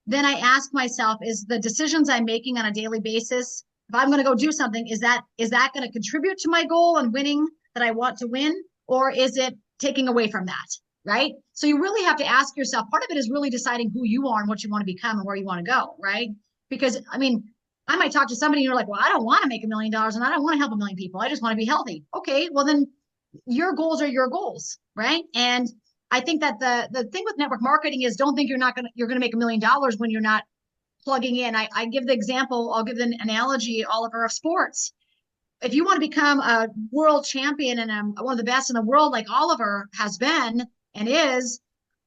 S1: then I ask myself, is the decisions I'm making on a daily basis, if I'm going to go do something, is that going to contribute to my goal and winning that I want to win? Or is it taking away from that? Right? So you really have to ask yourself, part of it is really deciding who you are and what you want to become and where you want to go, right? Because I mean, I might talk to somebody and you're like, well, I don't want to make $1 million and I don't want to help 1 million people. I just want to be healthy. Okay, well then your goals are your goals, right? And I think that the thing with network marketing is don't think you're going to make $1 million when you're not plugging in. I give the example, I'll give the analogy, Oliver, of sports. If you want to become a world champion and one of the best in the world, like Oliver has been and is,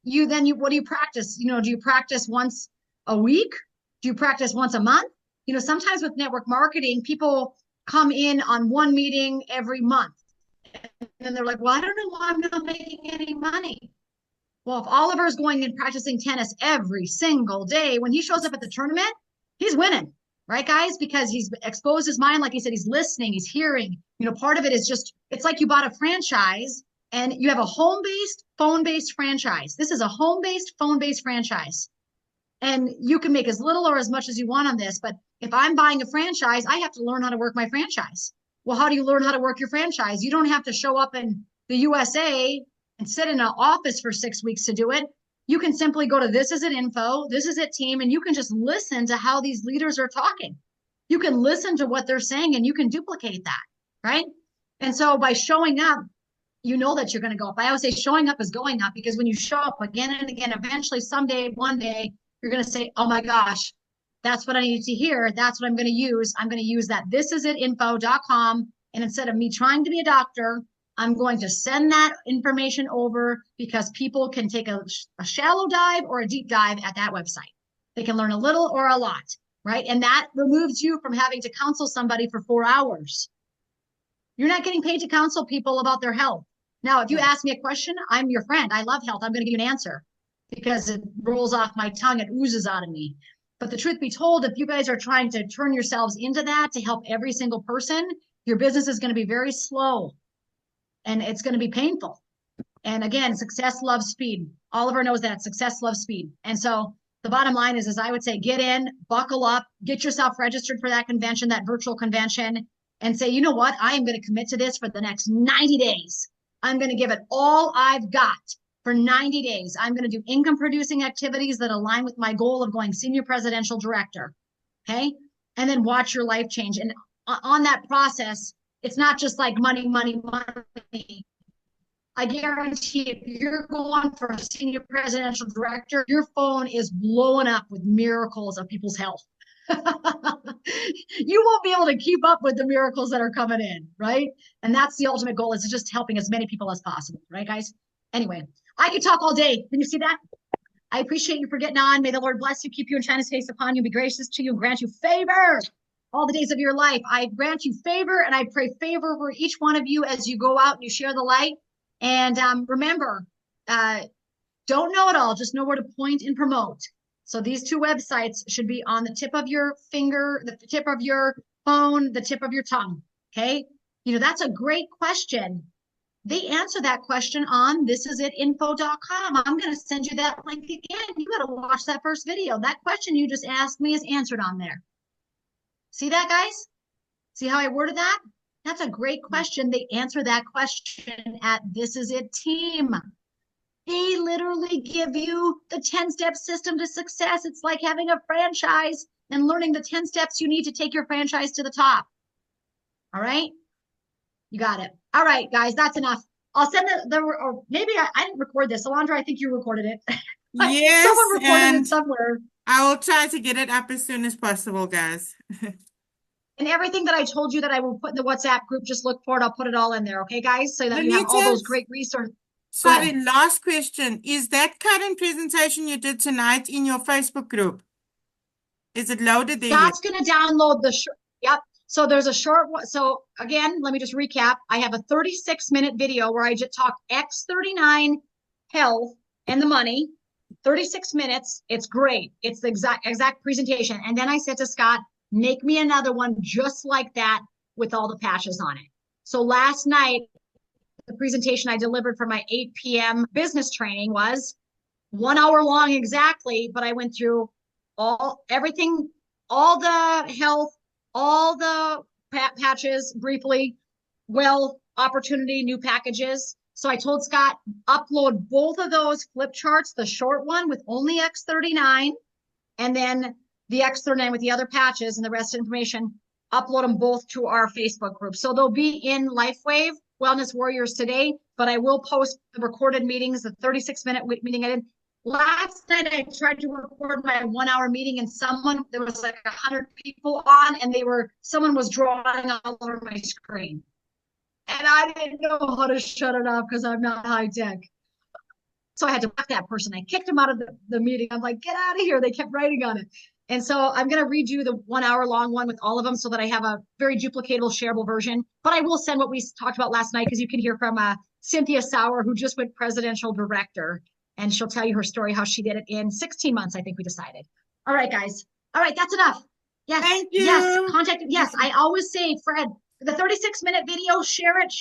S1: what do you practice? Do you practice once a week? Do you practice once a month? Sometimes with network marketing, people come in on one meeting every month. And then they're like, well, I don't know why I'm not making any money. Well, if Oliver's going and practicing tennis every single day, when he shows up at the tournament, he's winning, right, guys? Because he's exposed his mind. Like he said, he's listening, he's hearing. Part of it is just, it's like you bought a franchise and you have a home-based, phone-based franchise. This is a home-based, phone-based franchise. And you can make as little or as much as you want on this. But if I'm buying a franchise, I have to learn how to work my franchise. Well, how do you learn how to work your franchise? You don't have to show up in the USA and sit in an office for 6 weeks to do it. You can simply go to This Is It Info, This Is It Team, and you can just listen to how these leaders are talking. You can listen to what they're saying and you can duplicate that, right? And so by showing up, you know that you're going to go up. I always say showing up is going up, because when you show up again and again, eventually someday, one day, you're going to say, oh my gosh, that's what I need to hear. That's what I'm going to use. I'm going to use that thisisitinfo.com. And instead of me trying to be a doctor, I'm going to send that information over, because people can take a shallow dive or a deep dive at that website. They can learn a little or a lot, right? And that removes you from having to counsel somebody for 4 hours. You're not getting paid to counsel people about their health. Now, if you ask me a question, I'm your friend. I love health. I'm going to give you an answer because it rolls off my tongue. It oozes out of me. But the truth be told, if you guys are trying to turn yourselves into that to help every single person, your business is going to be very slow and it's going to be painful. And again, success loves speed. Oliver knows that. Success loves speed. And so the bottom line is I would say get in, buckle up, get yourself registered for that convention, that virtual convention, and say, you know what? I am going to commit to this for the next 90 days. I'm going to give it all I've got for 90 days. I'm going to do income producing activities that align with my goal of going senior presidential director. Okay. And then watch your life change. And on that process, it's not just like money, money, money. I guarantee if you're going for a senior presidential director, your phone is blowing up with miracles of people's health. You won't be able to keep up with the miracles that are coming in, right? And that's the ultimate goal, is just helping as many people as possible, right, guys? Anyway, I could talk all day. Can you see that? I appreciate you for getting on. May the Lord bless you, keep you, and shine his face upon you, be gracious to you, and grant you favor all the days of your life. I grant you favor, and I pray favor over each one of you as you go out and you share the light. And remember, don't know it all, just know where to point and promote. So these two websites should be on the tip of your finger, the tip of your phone, the tip of your tongue. Okay. That's a great question. They answer that question on thisisitinfo.com. I'm going to send you that link again. You got to watch that first video. That question you just asked me is answered on there. See that, guys? See how I worded that? That's a great question. They answer that question at This Is It Team. They literally give you the 10-step system to success. It's like having a franchise and learning the 10 steps you need to take your franchise to the top. All right? You got it. All right, guys, that's enough. I'll send or maybe I didn't record this. Alondra, I think you recorded it.
S2: Yes,
S1: someone recorded it somewhere.
S2: I will try to get it up as soon as possible, guys.
S1: And everything that I told you that I will put in the WhatsApp group, just look for it. I'll put it all in there, okay, guys? So that you have all those great resources.
S2: Sorry, last question. Is that current presentation you did tonight in your Facebook group? Is it loaded there?
S1: That's going to download yep. So there's a short one. So again, let me just recap. I have a 36-minute video where I just talk X39 health and the money. 36 minutes. It's great. It's the exact presentation. And then I said to Scott, make me another one just like that with all the patches on it. So last night, the presentation I delivered for my 8 p.m. business training was 1 hour long exactly, but I went through everything, all the health, all the patches briefly, opportunity, new packages. So I told Scott, upload both of those flip charts, the short one with only X39, and then the X39 with the other patches and the rest of the information, upload them both to our Facebook group. So they'll be in LifeWave Wellness Warriors today, but I will post the recorded meetings, the 36-minute meeting I did. Last night, I tried to record my 1 hour meeting and there was like 100 people on, and someone was drawing all over my screen. And I didn't know how to shut it off because I'm not high tech. So I had to block that person. I kicked him out of the meeting. I'm like, get out of here. They kept writing on it. And so I'm going to redo the 1 hour long one with all of them so that I have a very duplicatable, shareable version. But I will send what we talked about last night because you can hear from Cynthia Sauer, who just went presidential director. And she'll tell you her story, how she did it in 16 months, I think we decided. All right, guys. All right, that's enough. Yes.
S2: Thank you.
S1: Yes. Yes, I always say, Fred, the 36-minute video, share it.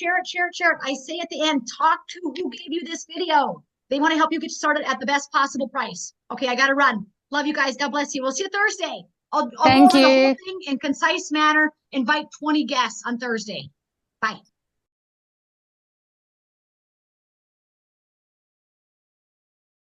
S1: I say at the end, talk to who gave you this video. They want to help you get started at the best possible price. Okay, I got to run. Love you guys. God bless you. We'll see you Thursday. I'll go over the whole thing in concise manner. Invite 20 guests on Thursday. Bye.